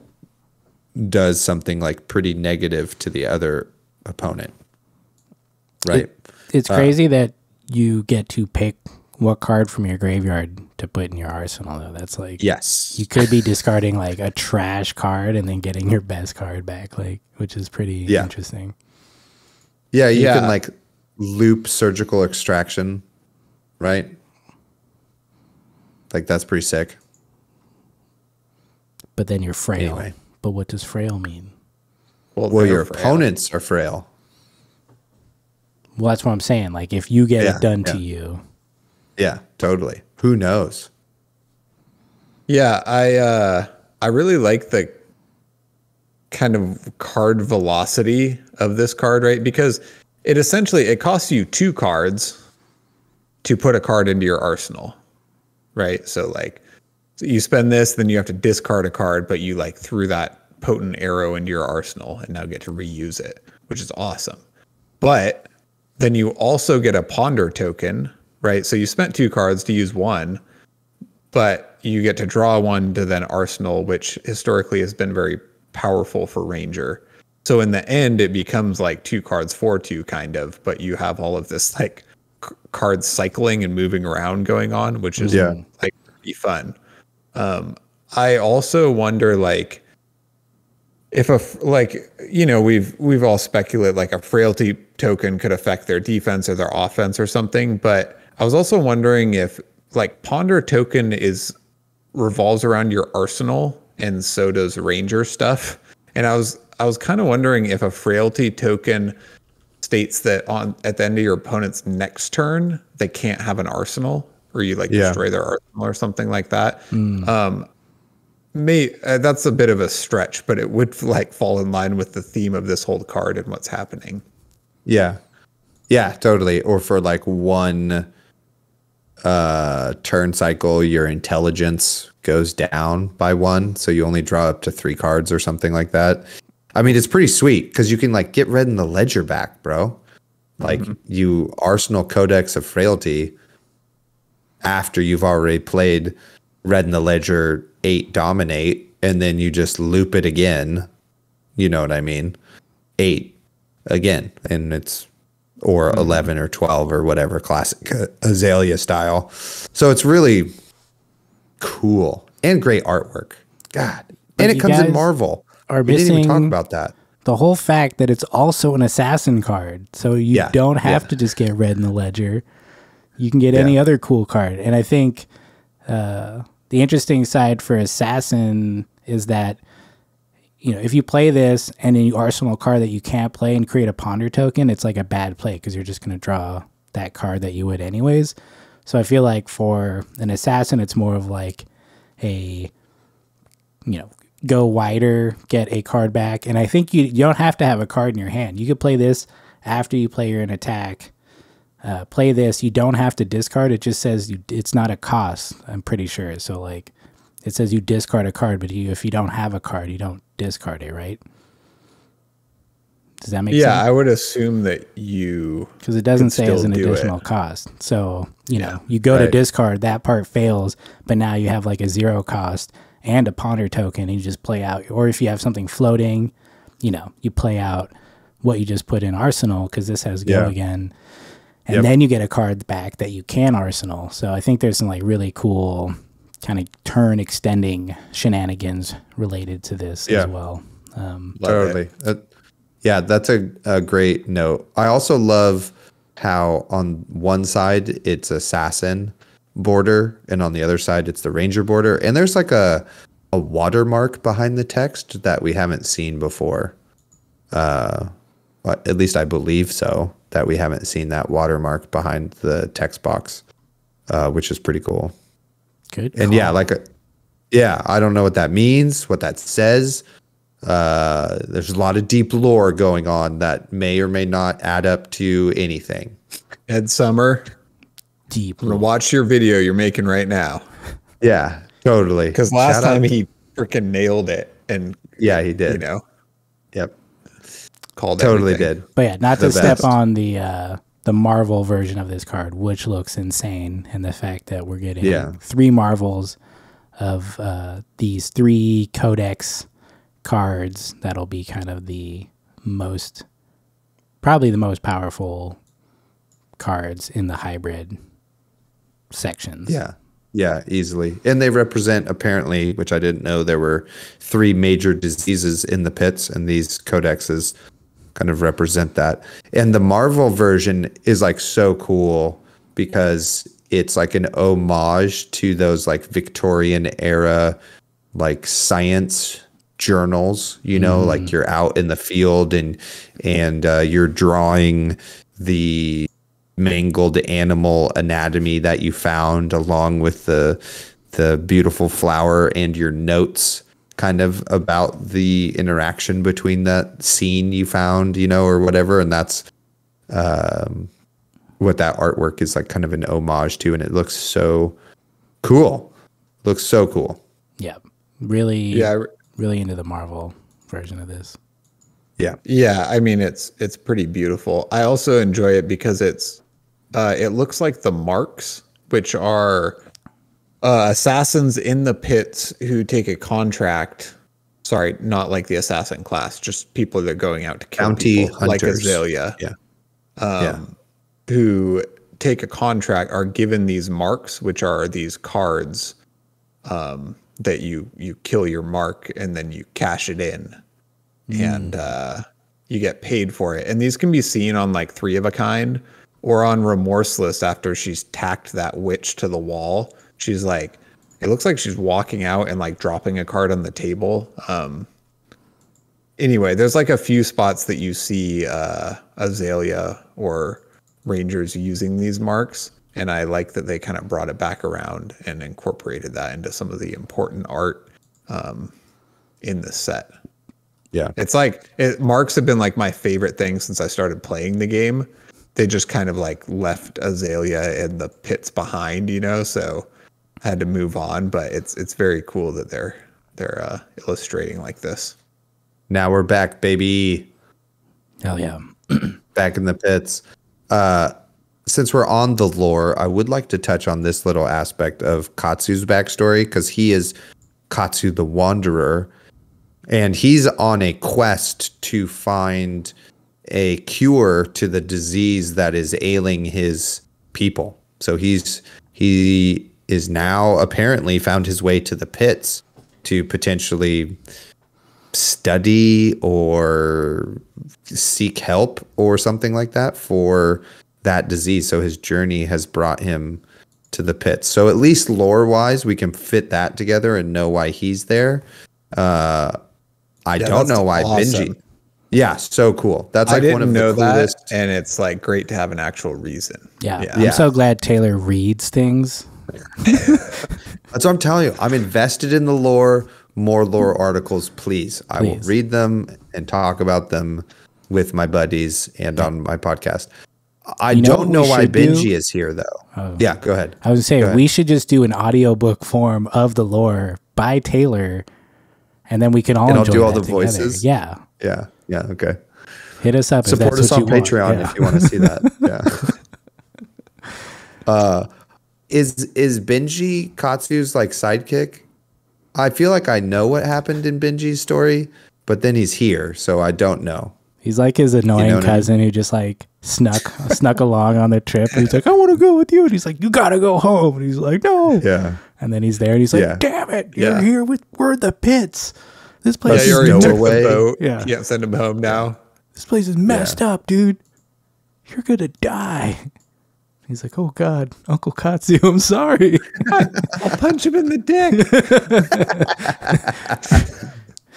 Speaker 1: does something pretty negative to the other opponent. Right.
Speaker 2: It's crazy that you get to pick what card from your graveyard to put in your arsenal, though. That's like,
Speaker 1: Yes.
Speaker 2: you could be discarding like a trash card and then getting your best card back, like, which is pretty interesting.
Speaker 1: Yeah, you can like loop surgical extraction, right? Like that's pretty sick.
Speaker 2: But then you're frail.
Speaker 1: Anyway.
Speaker 2: But what does frail mean?
Speaker 1: Well, your opponents are frail.
Speaker 2: Well, that's what I'm saying. Like, if you get it done to you.
Speaker 1: Yeah, totally. Who knows?
Speaker 3: Yeah, I really like the kind of card velocity of this card, right? Because it costs you 2 cards to put a card into your arsenal, right? So like, you spend this, then you have to discard a card, but you like threw that potent arrow into your arsenal and now get to reuse it, which is awesome. But then you also get a ponder token, right? So you spent 2 cards to use 1, but you get to draw 1 to then arsenal, which historically has been very powerful for ranger. So in the end, it becomes like 2 cards for 2 kind of, but you have all of this like card cycling and moving around going on, which is like pretty fun. I also wonder, like, if we've all speculated like a frailty token could affect their defense or their offense or something, but I was also wondering if like ponder token revolves around your arsenal and so does ranger stuff. And I was kind of wondering if a frailty token states that at the end of your opponent's next turn they can't have an arsenal, or you like destroy their arsenal or something like that. That's a bit of a stretch, but it would like fall in line with the theme of this whole card and what's happening.
Speaker 1: Yeah, totally. Or for like 1 turn cycle, your intelligence goes down by 1, so you only draw up to 3 cards or something like that. I mean, it's pretty sweet because you can like get Red in the Ledger back, bro. Like you Arsenal Codex of Frailty after you've already played Red in the Ledger 8 Dominate, and then you just loop it again. You know what I mean? 8 again, and it's or 11 or 12 or whatever, classic Azalea style. So it's really cool and great artwork. God, and it comes in Marvel.
Speaker 2: We didn't even talk about that. The whole fact that it's also an assassin card, so you don't have to just get Red in the Ledger. You can get any other cool card. And I think the interesting side for assassin is that, you know, if you play this and then you arsenal a card that you can't play and create a ponder token, it's like a bad play because you're just going to draw that card that you would anyways. So I feel like for an assassin, it's more of like a, you know, go wider, get a card back. And I think you don't have to have a card in your hand. You could play this after you play your attack. Play this. You don't have to discard. It just says it's not a cost, I'm pretty sure. So like it says you discard a card, but if you don't have a card, you don't discard it, right? Does that make sense?
Speaker 3: Yeah, I would assume that you...
Speaker 2: Because it doesn't say as an additional cost. So, you know, you go to discard, that part fails, but now you have like a 0 cost and a ponder token, and you just play out. Or if you have something floating, you know, you play out what you just put in arsenal, because this has go again. And then you get a card back that you can arsenal. So I think there's some like really cool kind of turn extending shenanigans related to this as well.
Speaker 1: Totally. Yeah, that's a great note. I also love how on one side it's assassin border and on the other side it's the ranger border. And there's like a watermark behind the text that we haven't seen before. At least I believe so, that we haven't seen that watermark behind the text box, which is pretty cool.
Speaker 2: Good.
Speaker 1: And I don't know what that means, what that says. There's a lot of deep lore going on that may or may not add up to anything.
Speaker 3: Ed Summer,
Speaker 2: deep
Speaker 3: I'm gonna watch your video you're making right now.
Speaker 1: Yeah, totally.
Speaker 3: Because last time he freaking nailed it, and
Speaker 1: yeah, he did.
Speaker 3: You know,
Speaker 1: yep,
Speaker 3: called
Speaker 1: totally
Speaker 3: everything.
Speaker 1: did.
Speaker 2: But yeah, not to step on the Marvel version of this card, which looks insane, and the fact that we're getting 3 Marvels of these 3 Codex cards that'll be kind of probably the most powerful cards in the hybrid sections.
Speaker 1: Yeah. Yeah, easily. And they represent, apparently, which I didn't know, there were 3 major diseases in the pits, and these codexes kind of represent that. And the Marvel version is like so cool because it's like an homage to those like Victorian era like science journals, you know, like you're out in the field and you're drawing the mangled animal anatomy that you found along with the beautiful flower and your notes kind of about the interaction between that scene you found, you know, or whatever. And that's what that artwork is like kind of an homage to, and it looks so cool. Looks so cool.
Speaker 2: Yeah. Really into the Marvel version of this.
Speaker 1: Yeah.
Speaker 3: Yeah, I mean it's pretty beautiful. I also enjoy it because it looks like the marks, which are assassins in the pits who take a contract. Sorry, not like the assassin class, just people that are going out to kill
Speaker 1: Bounty
Speaker 3: people,
Speaker 1: hunters.
Speaker 3: like Azalea.
Speaker 1: Yeah.
Speaker 3: Who take a contract are given these marks, which are these cards that you kill your mark and then you cash it in. And you get paid for it. And these can be seen on like 3 of a Kind or on Remorseless after she's tacked that witch to the wall. She's like, it looks like she's walking out and like dropping a card on the table. Anyway, there's like a few spots that you see Azalea or Rangers using these marks. And I like that they kind of brought it back around and incorporated that into some of the important art in the set.
Speaker 1: Yeah.
Speaker 3: It's like marks have been like my favorite thing since I started playing the game. They just kind of like left Azalea in the pits behind, you know, so I had to move on, but it's very cool that they're illustrating like this.
Speaker 1: Now we're back, baby.
Speaker 2: Hell yeah.
Speaker 1: Back in the pits. Since we're on the lore, I would like to touch on this little aspect of Katsu's backstory, because he is Katsu the Wanderer, and he's on a quest to find a cure to the disease that is ailing his people. So he is now apparently found his way to the pits to potentially study or seek help or something like that for that disease. So his journey has brought him to the pits. So at least lore-wise, we can fit that together and know why he's there. I don't know why
Speaker 3: awesome.
Speaker 1: Benji. Yeah, so cool. That's like one of the coolest.
Speaker 3: That, and it's like great to have an actual reason.
Speaker 2: Yeah. I'm so glad Taylor reads things.
Speaker 1: That's what I'm telling you. I'm invested in the lore. More lore articles, please. I will read them and talk about them with my buddies and on my podcast. I don't know why Benji is here, though. Yeah, go ahead.
Speaker 2: I was saying we should just do an audiobook form of the lore by Taylor, and then we can all enjoy
Speaker 1: do all the
Speaker 2: together.
Speaker 1: voices.
Speaker 2: Yeah.
Speaker 1: Yeah. Okay.
Speaker 2: Hit us up.
Speaker 1: Support us on Patreon if you want to see that. Yeah. Is Benji Katsu's like sidekick? I feel like I know what happened in Benji's story, but then he's here, so I don't know.
Speaker 2: He's like his annoying cousin who just like snuck along on the trip. And he's like, I want to go with you. And he's like, you got to go home. And he's like, no.
Speaker 1: Yeah.
Speaker 2: And then he's there and he's like, damn it. You're here we're the pits. This place
Speaker 3: you already
Speaker 2: is
Speaker 3: took the boat.
Speaker 2: Yeah.
Speaker 3: You can't send him home now.
Speaker 2: This place is messed up, dude. You're going to die. He's like, oh, God, Uncle Katsu, I'm sorry.
Speaker 3: I'll punch him in the dick.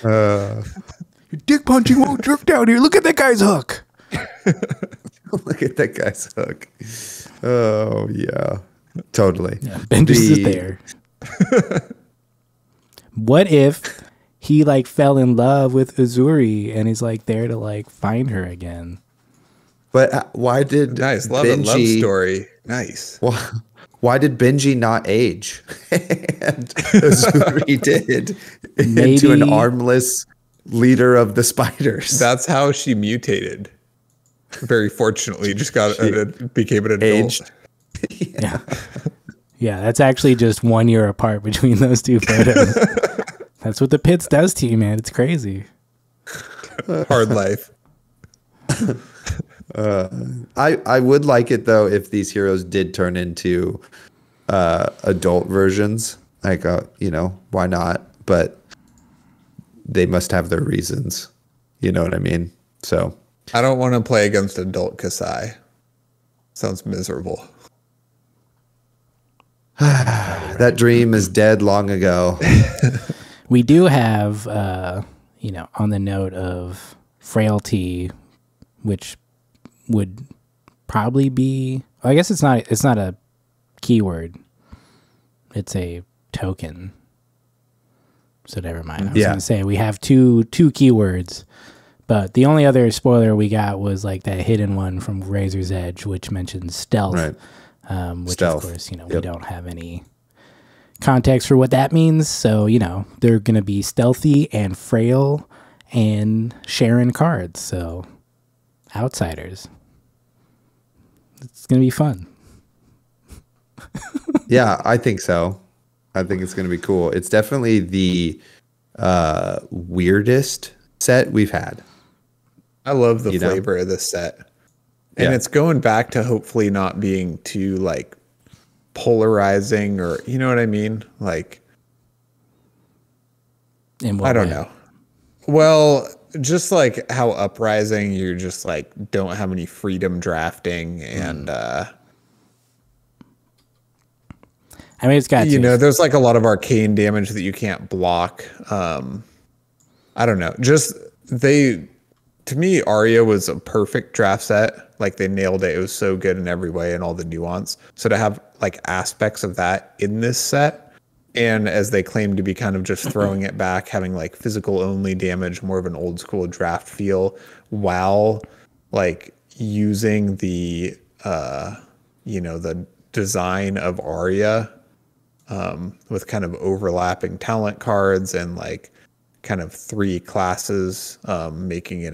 Speaker 2: Your dick punching won't jerk down here. Look at that guy's hook.
Speaker 1: Look at that guy's hook. Oh, yeah. Totally.
Speaker 2: Yeah, Ben just is there. What if he like fell in love with Uzuri and he's like there to like find her again?
Speaker 1: But why did
Speaker 3: nice love story? Nice.
Speaker 1: Why did Benji not age? And Uzuri did into an armless leader of the spiders.
Speaker 3: That's how she mutated. Very fortunately, just became an adult.
Speaker 1: Aged.
Speaker 2: Yeah. Yeah, that's actually just 1 year apart between those two photos. That's what the pits does to you, man. It's crazy.
Speaker 3: Hard life.
Speaker 1: I would like it though if these heroes did turn into adult versions. Like, why not? But they must have their reasons. You know what I mean? So
Speaker 3: I don't want to play against adult Kasai. Sounds miserable.
Speaker 1: That dream is dead long ago.
Speaker 2: We do have, on the note of frailty, which would probably be, I guess it's not a keyword. It's a token. So never mind. I was going to say we have two keywords, but the only other spoiler we got was like that hidden one from Razor's Edge, which mentions stealth.
Speaker 1: Right.
Speaker 2: Which
Speaker 1: Stealth.
Speaker 2: of course, we don't have any context for what that means. So, they're going to be stealthy and frail and sharing cards. So, outsiders. It's going to be fun.
Speaker 1: Yeah, I think so. I think it's going to be cool. It's definitely the weirdest set we've had.
Speaker 3: I love the flavor of this set. And it's going back to hopefully not being too like polarizing, or you know what I mean? Like, I don't know. Well, just like how Uprising, you're just like don't have any freedom drafting, and
Speaker 2: I mean, it's got
Speaker 3: there's like a lot of arcane damage that you can't block. I don't know. Just to me, Arya was a perfect draft set. Like they nailed it. It was so good in every way and all the nuance. So to have like aspects of that in this set, and as they claim to be kind of just throwing it back, having like physical only damage, more of an old school draft feel, while like using the the design of Arya with kind of overlapping talent cards and like kind of three classes, making it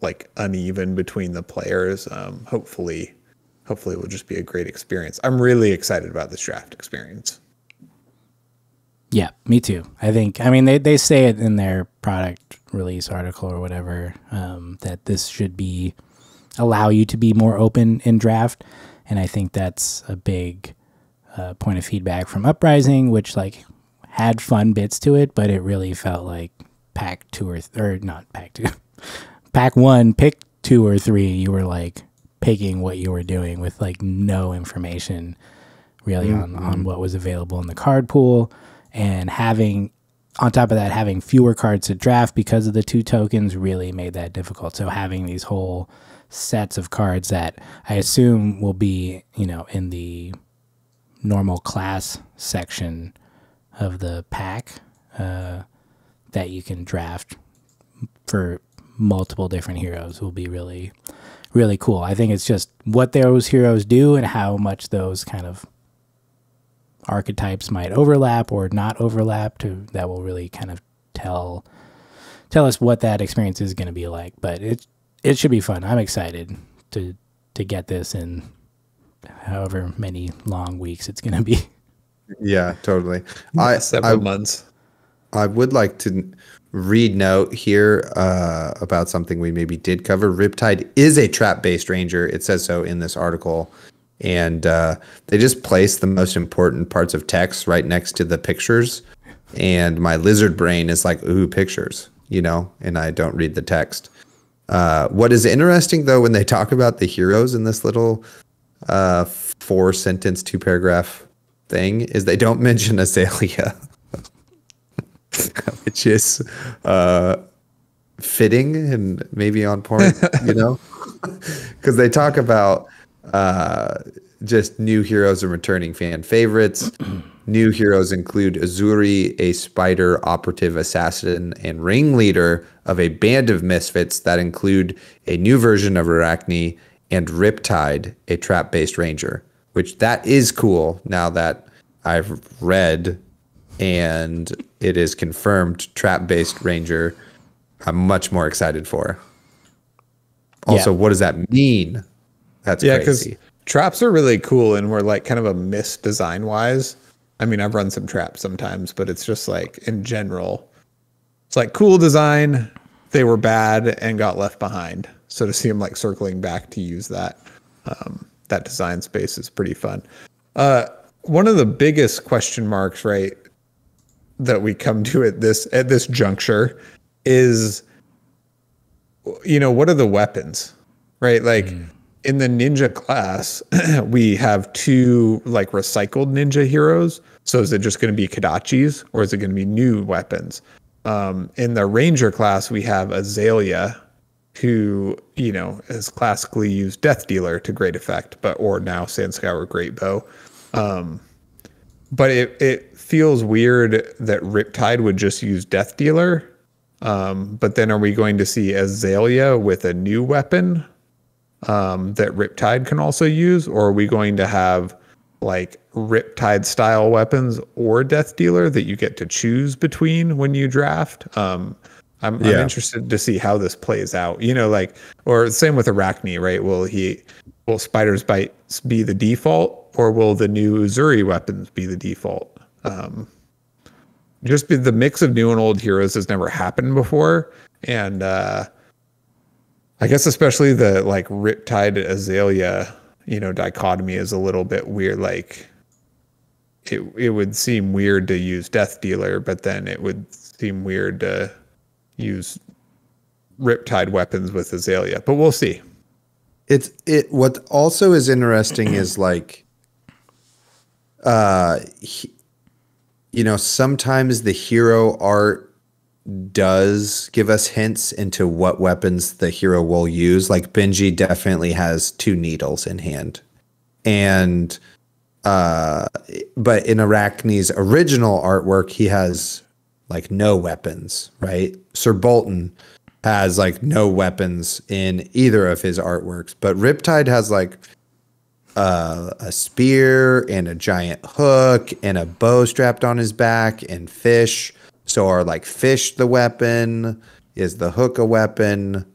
Speaker 3: like uneven between the players. Hopefully it will just be a great experience. I'm really excited about this draft experience.
Speaker 2: Yeah, me too. I mean, they say it in their product release article or whatever, that this should allow you to be more open in draft. And I think that's a big point of feedback from Uprising, which like had fun bits to it, but it really felt like pack 1, pick 2 or 3. You were like picking what you were doing with like no information really on what was available in the card pool. And on top of that, having fewer cards to draft because of the 2 tokens really made that difficult. So having these whole sets of cards that I assume will be, in the normal class section of the pack that you can draft for multiple different heroes will be really, really cool. I think it's just what those heroes do and how much those kind of archetypes might overlap or not overlap that will really kind of tell us what that experience is going to be like. But it should be fun. I'm excited to get this in however many long weeks it's going to be.
Speaker 1: Yeah, totally.
Speaker 3: Several months.
Speaker 1: I would like to read note here about something we maybe did cover. Riptide is a trap-based ranger. It says so in this article. And they just place the most important parts of text right next to the pictures. And my lizard brain is like, ooh, pictures, and I don't read the text. What is interesting, though, when they talk about the heroes in this little 4-sentence, 2-paragraph thing, is they don't mention Azalea, which is fitting and maybe on point, because they talk about just new heroes and returning fan favorites. New heroes include Uzuri, a spider operative assassin and ringleader of a band of misfits that include a new version of Arachne, and Riptide, a trap-based ranger, which that is cool now that I've read and it is confirmed trap-based ranger. I'm much more excited for. Also, what does that mean? That's crazy.
Speaker 3: Because traps are really cool and we're like kind of a miss design-wise. I mean, I've run some traps sometimes, but it's just like in general, it's like cool design, they were bad and got left behind. So to see them like circling back to use that that design space is pretty fun. One of the biggest question marks, right, that we come to at this juncture is, you know, what are the weapons, right? Like in the ninja class, we have 2 like recycled ninja heroes. So is it just going to be Kadachis, or is it going to be new weapons? In the ranger class, we have Azalea, who, you know, has classically used Death Dealer to great effect, or now Sandskyward Great Bow. But it feels weird that Riptide would just use Death Dealer. But then are we going to see Azalea with a new weapon that Riptide can also use? Or are we going to have like Riptide style weapons or Death Dealer that you get to choose between when you draft? I'm interested to see how this plays out, you know, like, or same with Arachne, right? Will Spider's Bite be the default, or will the new Uzuri weapons be the default? Just the mix of new and old heroes has never happened before. And I guess especially the like Riptide Azalea, you know, dichotomy is a little bit weird. Like it would seem weird to use Death Dealer, but then it would seem weird to use Riptide weapons with Azalea, but we'll see.
Speaker 1: What also is interesting is like, you know, sometimes the hero art does give us hints into what weapons the hero will use. Like Benji definitely has 2 needles in hand, and but in Arachne's original artwork, he has like no weapons, right? Sir Bolton has like no weapons in either of his artworks, but Riptide has like a spear and a giant hook and a bow strapped on his back and fish. So are like fish the weapon? Is the hook a weapon?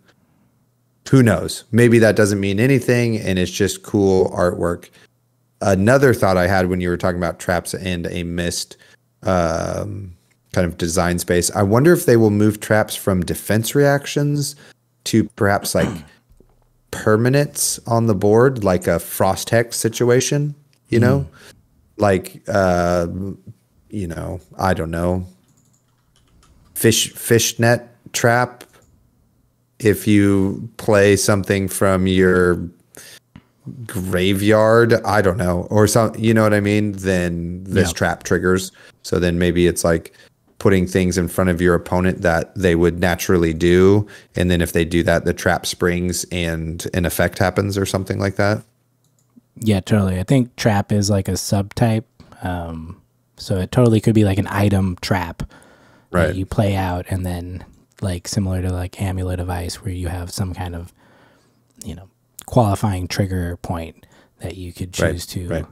Speaker 1: Who knows? Maybe that doesn't mean anything and it's just cool artwork. Another thought I had when you were talking about traps and a mist kind of design space, I wonder if they will move traps from defense reactions to perhaps like permanents on the board, like a Frost Hex situation, you know? Like, you know, I don't know, fishnet trap. If you play something from your graveyard, I don't know, or some, you know what I mean? Then this trap triggers. So then maybe it's like putting things in front of your opponent that they would naturally do. And then if they do that, the trap springs and an effect happens or something like that.
Speaker 2: Yeah, totally. I think trap is like a subtype. So it totally could be like an item trap that you play out, and then like similar to like Amulet of Ice, where you have some kind of, you know, qualifying trigger point that you could choose to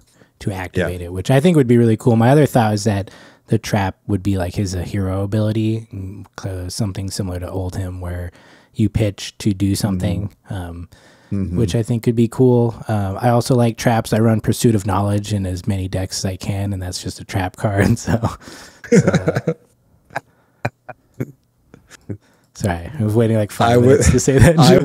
Speaker 2: activate it, which I think would be really cool. My other thought is that the trap would be like his hero ability, something similar to Oldhim, where you pitch to do something, which I think could be cool. I also like traps. I run Pursuit of Knowledge in as many decks as I can, and that's just a trap card. So sorry, I was waiting like 5 minutes to say that joke.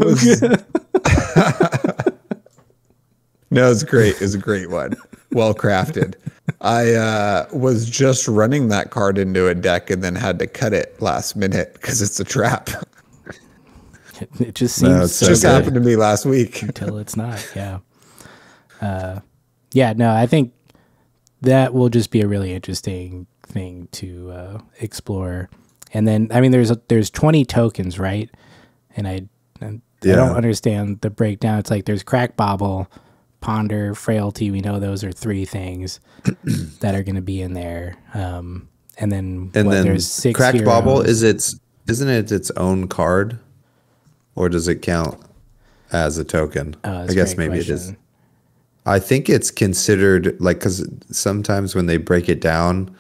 Speaker 3: No, it's great. It's a great one. Well crafted. I was just running that card into a deck and then had to cut it last minute because it's a trap.
Speaker 2: It just seems
Speaker 3: it just happened to me last week.
Speaker 2: Until it's not, yeah. No, I think that will just be a really interesting thing to explore. And then, I mean, there's 20 tokens, right? And I don't understand the breakdown. It's like there's Crack Bobble, Ponder, Frailty. We know those are 3 things that are going to be in there. And then there's 6
Speaker 1: Cracked
Speaker 2: heroes.
Speaker 1: Bobble isn't it its own card, or does it count as a token? I guess maybe it is. I think it's considered like, because sometimes when they break it down,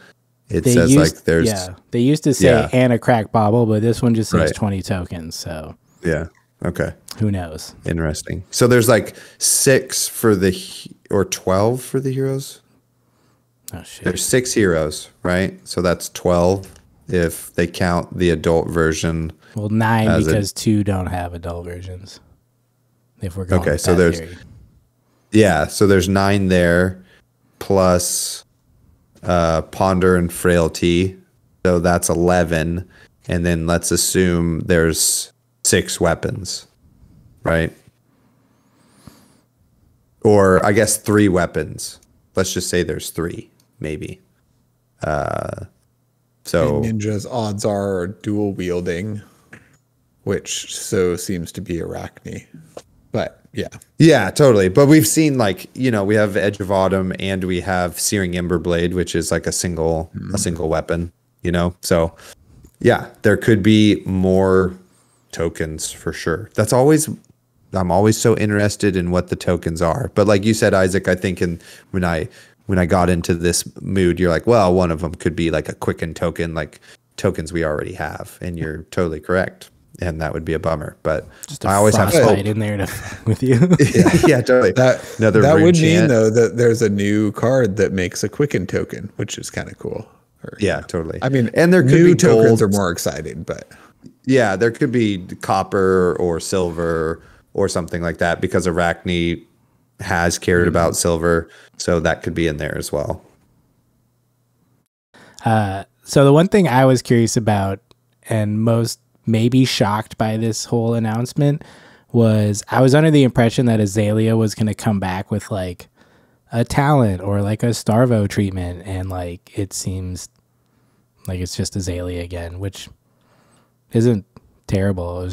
Speaker 1: it says like there's
Speaker 2: they used to say and a Crack Bobble, but this one just says 20 tokens. So
Speaker 1: okay.
Speaker 2: Who knows?
Speaker 1: Interesting. So there's like 6 for or 12 for the heroes.
Speaker 2: Oh shit.
Speaker 1: There's 6 heroes, right? So that's 12 if they count the adult version
Speaker 2: Well, 9
Speaker 1: As
Speaker 2: because 2 don't have adult versions. If we're going
Speaker 1: Okay,
Speaker 2: with
Speaker 1: so
Speaker 2: that
Speaker 1: there's
Speaker 2: theory.
Speaker 1: yeah, so there's 9 there plus Ponder and Frailty. So that's 11. And then let's assume there's 6 weapons, right? Or I guess 3 weapons. Let's just say there's 3, maybe. So
Speaker 3: And Ninja's odds are dual wielding, which so seems to be Arachne. But yeah.
Speaker 1: yeah, totally. But we've seen like, we have Edge of Autumn and we have Searing Ember Blade, which is like a single weapon, So yeah, there could be more tokens for sure. I'm always so interested in what the tokens are. But like you said, Isaac, I think when I got into this mood, you're like, well, one of them could be like a quicken token, like tokens we already have. And you're totally correct. And that would be a bummer. But
Speaker 2: Just a
Speaker 1: I always have
Speaker 2: Frostbite
Speaker 1: hope
Speaker 2: in there with you.
Speaker 1: yeah, totally.
Speaker 3: That
Speaker 1: Another rune
Speaker 3: would mean
Speaker 1: chant.
Speaker 3: though that there's a new card that makes a quicken token, which is kind of cool.
Speaker 1: Yeah, totally.
Speaker 3: I mean,
Speaker 1: and there could
Speaker 3: new
Speaker 1: be
Speaker 3: tokens
Speaker 1: gold.
Speaker 3: are more exciting, but
Speaker 1: Yeah, there could be copper or silver or something like that because Arachne has cared about silver, so that could be in there as well.
Speaker 2: So the one thing I was curious about and most maybe shocked by this whole announcement was I was under the impression that Azalea was going to come back with like a talent or like a Starvo treatment, and like it seems like it's just Azalea again, which isn't terrible. It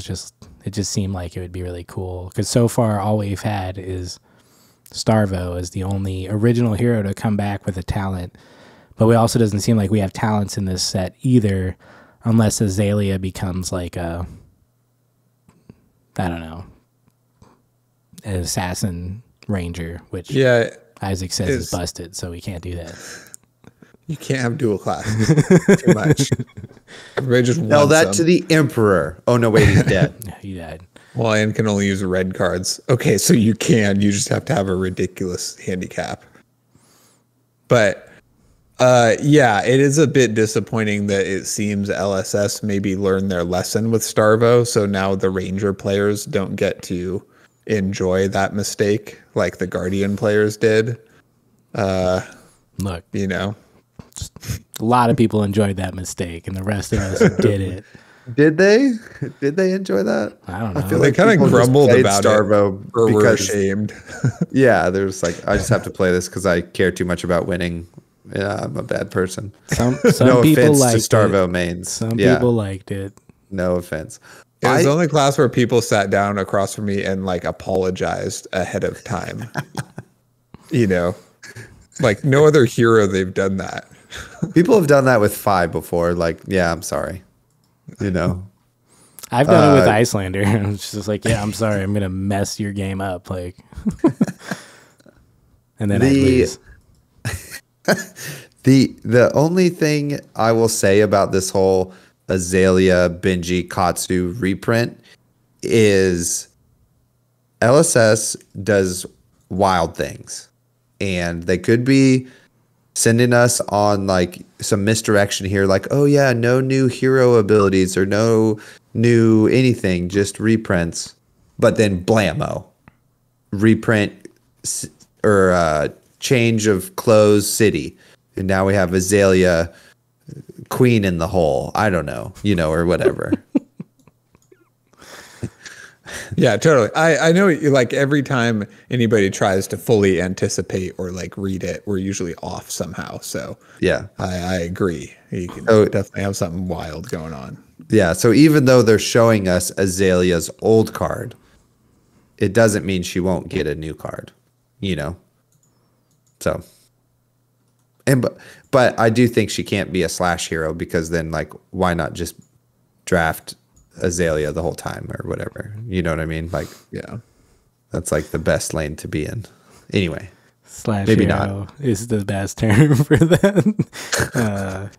Speaker 2: just seemed like it would be really cool because so far all we've had is Starvo as the only original hero to come back with a talent, but we also doesn't seem like we have talents in this set either, unless Azalea becomes like I don't know, an assassin ranger, which
Speaker 3: yeah,
Speaker 2: Isaac says is busted, so we can't do that.
Speaker 3: you can't have dual class. Too much. Everybody just
Speaker 1: Tell
Speaker 3: wants
Speaker 1: that
Speaker 3: them.
Speaker 1: to the Emperor. Oh no, wait, he's dead.
Speaker 2: He died.
Speaker 3: Well, and can only use red cards. Okay, so you just have to have a ridiculous handicap. But yeah, it is a bit disappointing that it seems LSS maybe learned their lesson with Starvo, so now the Ranger players don't get to enjoy that mistake like the Guardian players did.
Speaker 2: Look,
Speaker 3: A
Speaker 2: lot of people enjoyed that mistake, and the rest of us did it.
Speaker 1: Did they? Did they enjoy that?
Speaker 2: I don't know.
Speaker 1: I feel
Speaker 3: They
Speaker 1: like
Speaker 3: kind of
Speaker 1: people just
Speaker 3: grumbled
Speaker 1: played
Speaker 3: about
Speaker 1: Starvo
Speaker 3: it or were
Speaker 1: because
Speaker 3: ashamed.
Speaker 1: yeah, there's like I just have to play this because I care too much about winning. Yeah, I'm a bad person.
Speaker 2: Some
Speaker 1: No
Speaker 2: people
Speaker 1: offense to
Speaker 2: liked
Speaker 1: Starvo
Speaker 2: it.
Speaker 1: mains.
Speaker 2: Some
Speaker 1: Yeah,
Speaker 2: people liked it.
Speaker 1: no offense.
Speaker 3: It was the only class where people sat down across from me and like apologized ahead of time. Like no other hero they've done that.
Speaker 1: People have done that with 5 before. Like, yeah, I'm sorry.
Speaker 2: I've done it with Icelander. It's just like, yeah, I'm sorry, I'm gonna mess your game up, like, and then I lose.
Speaker 1: The only thing I will say about this whole Azalea Benji Katsu reprint is LSS does wild things, and they could be sending us on like some misdirection here, like, oh yeah, no new hero abilities or no new anything, just reprints, but then blammo, reprint or change of clothes city, and now we have Azalea queen in the hole. I don't know, or whatever.
Speaker 3: Yeah, totally. I know, like every time anybody tries to fully anticipate or like read it, we're usually off somehow. So
Speaker 1: Yeah.
Speaker 3: I agree. You can
Speaker 1: Oh.
Speaker 3: definitely have something wild going on.
Speaker 1: Yeah, so even though they're showing us Azalea's old card, it doesn't mean she won't get a new card, So, but I do think she can't be a slash hero because then like why not just draft Azalea the whole time or whatever? You know what I mean? Like,
Speaker 3: Yeah.
Speaker 1: that's like the best lane to be in. Anyway,
Speaker 2: Slash
Speaker 1: maybe
Speaker 2: hero is the best term for that.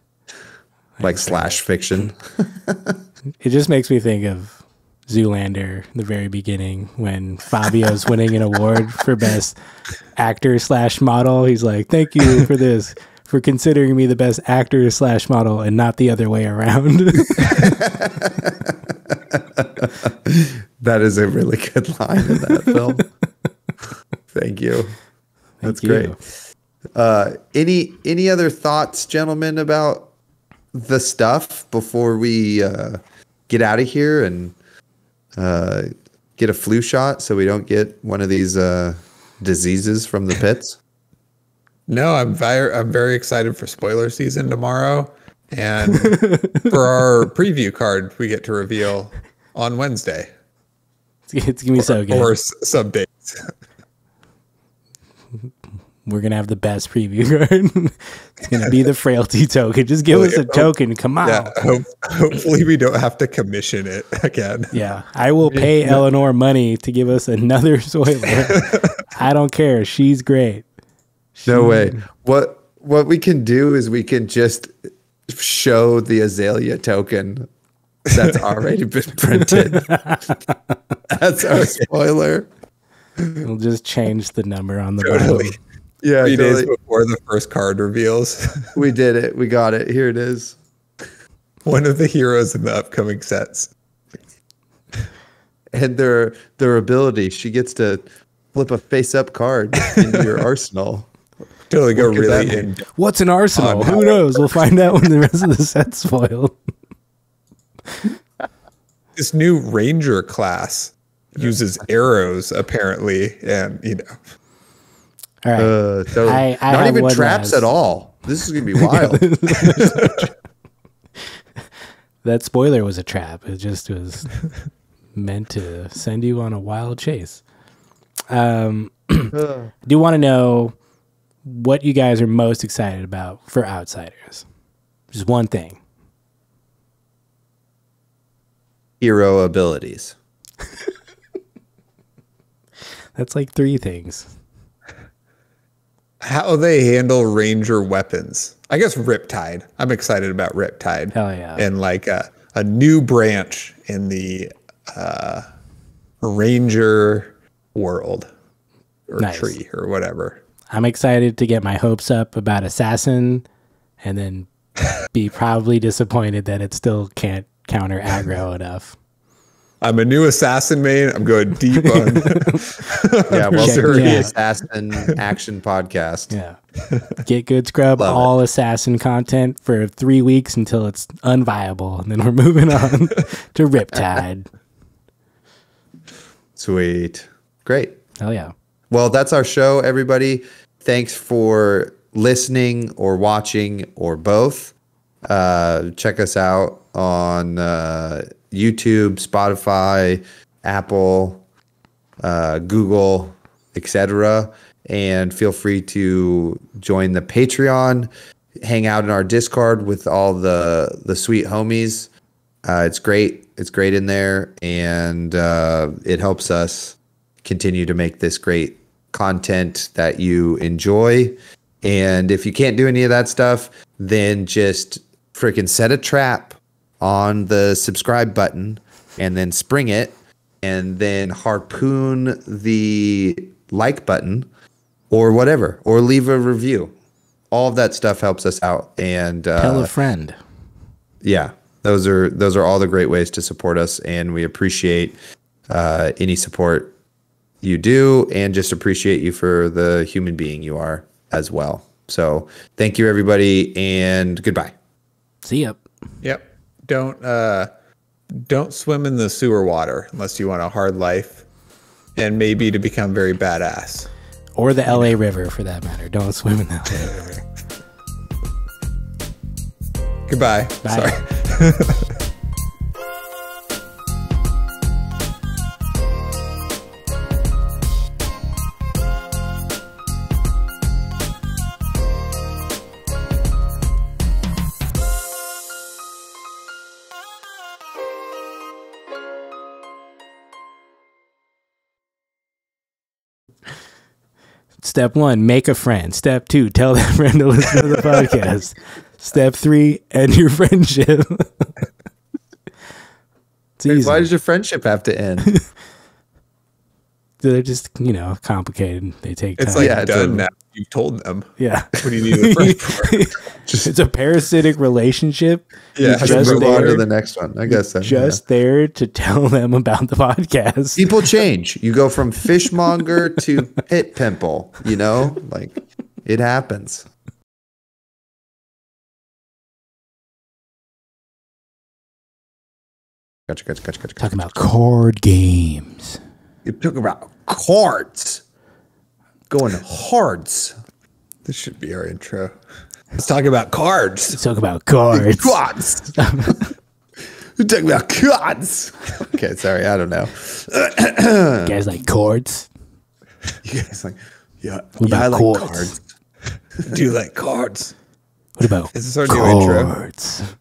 Speaker 1: like slash fiction.
Speaker 2: It just makes me think of Zoolander, the very beginning, when Fabio's winning an award for best actor / model. He's like, thank you for this. for considering me the best actor / model and not the other way around.
Speaker 1: That is a really good line in that film. Thank you. That's great. Any other thoughts, gentlemen, about the stuff before we get out of here and get a flu shot so we don't get one of these diseases from the pits?
Speaker 3: No, I'm very excited for spoiler season tomorrow, and for our preview card we get to reveal on Wednesday.
Speaker 2: It's gonna be so good.
Speaker 3: Or some days.
Speaker 2: We're gonna have the best preview card. It's gonna be the frailty token. Just give us a token. Come on.
Speaker 3: Yeah, hopefully we don't have to commission it again.
Speaker 2: Yeah, I will pay Eleanor money to give us another spoiler. I don't care. She's great.
Speaker 1: No way. What we can do is we can just show the Azalea token that's already been printed. That's our spoiler.
Speaker 2: We'll just change the number on the
Speaker 3: Totally.
Speaker 2: bottom.
Speaker 1: Yeah,
Speaker 3: 3 days before the first card reveals.
Speaker 1: We did it. We got it. Here it is.
Speaker 3: One of the heroes in the upcoming sets.
Speaker 1: And their ability, she gets to flip a face-up card into your arsenal.
Speaker 3: Totally go
Speaker 1: Look at
Speaker 3: really
Speaker 1: that.
Speaker 3: in.
Speaker 2: What's an arsenal? Who knows? We'll find out when the rest of the set's spoiled.
Speaker 3: This new ranger class uses arrows apparently, and
Speaker 2: All right.
Speaker 1: So
Speaker 2: I
Speaker 1: not
Speaker 2: have
Speaker 1: even
Speaker 2: one
Speaker 1: traps
Speaker 2: last.
Speaker 1: at all. This is gonna be wild.
Speaker 2: That spoiler was a trap. It just was meant to send you on a wild chase. Do want to know what you guys are most excited about for Outsiders. Just one thing.
Speaker 1: Hero abilities.
Speaker 2: That's like 3 things.
Speaker 3: how they handle ranger weapons. I guess Riptide. I'm excited about Riptide.
Speaker 2: Hell yeah.
Speaker 3: And like a new branch in the ranger world or
Speaker 2: Nice.
Speaker 3: tree or whatever.
Speaker 2: I'm excited to get my hopes up about Assassin and then be probably disappointed that it still can't counter aggro enough.
Speaker 3: I'm a new assassin main. I'm going deep on.
Speaker 1: Yeah, well,
Speaker 2: Sure,
Speaker 1: the
Speaker 2: yeah.
Speaker 1: Assassin Action Podcast.
Speaker 2: Yeah. Get good scrub,
Speaker 1: Love
Speaker 2: all Assassin content for 3 weeks until it's unviable. And then we're moving on to Riptide.
Speaker 1: Sweet. Great.
Speaker 2: Hell yeah.
Speaker 1: Well, that's our show, everybody. Thanks for listening or watching or both. Check us out on YouTube, Spotify, Apple, Google, etc. And feel free to join the Patreon, hang out in our Discord with all the sweet homies. It's great. It's great in there, and it helps us continue to make this great content that you enjoy. And if you can't do any of that stuff, then just freaking set a trap on the subscribe button and then spring it and then harpoon the like button or whatever, or leave a review. All of that stuff helps us out. And
Speaker 2: Tell a friend.
Speaker 1: yeah, those are all the great ways to support us, and we appreciate any support you do, and just appreciate you for the human being you are as well. So thank you, everybody, and goodbye.
Speaker 2: See ya.
Speaker 3: Yep. Don't swim in the sewer water unless you want a hard life and maybe to become very badass.
Speaker 2: Or the LA River, for that matter. Don't swim in the LA River.
Speaker 3: Goodbye.
Speaker 2: Bye.
Speaker 3: Sorry.
Speaker 2: Step 1, make a friend. Step 2, tell that friend to listen to the podcast. Step 3, end your friendship. It's easy.
Speaker 1: Why does your friendship have to end?
Speaker 2: they're just, you know, complicated. They take time.
Speaker 3: It's like
Speaker 1: Yeah,
Speaker 3: done now. You've told them.
Speaker 2: Yeah.
Speaker 3: What do you need to for?
Speaker 2: It's a parasitic relationship.
Speaker 3: Yeah,
Speaker 1: Just
Speaker 2: just
Speaker 1: move on to
Speaker 2: there,
Speaker 1: the next one. I guess so.
Speaker 2: just there to tell them about the podcast.
Speaker 1: People change. You go from fishmonger to pit pimple, you know? Like, it happens. Gotcha.
Speaker 2: Talking about card games.
Speaker 1: You talk about cards. Going hards.
Speaker 3: This should be our intro. Let's talk about cards.
Speaker 2: Let's talk about cards.
Speaker 1: Cards. We're talking about cards. Okay, sorry. I don't know.
Speaker 2: You guys like cards?
Speaker 1: You guys like, yeah,
Speaker 2: What
Speaker 1: I
Speaker 2: about
Speaker 1: like
Speaker 2: cards?
Speaker 1: cards.
Speaker 3: Do you like cards?
Speaker 2: What about
Speaker 3: Is this our new intro?
Speaker 2: cards?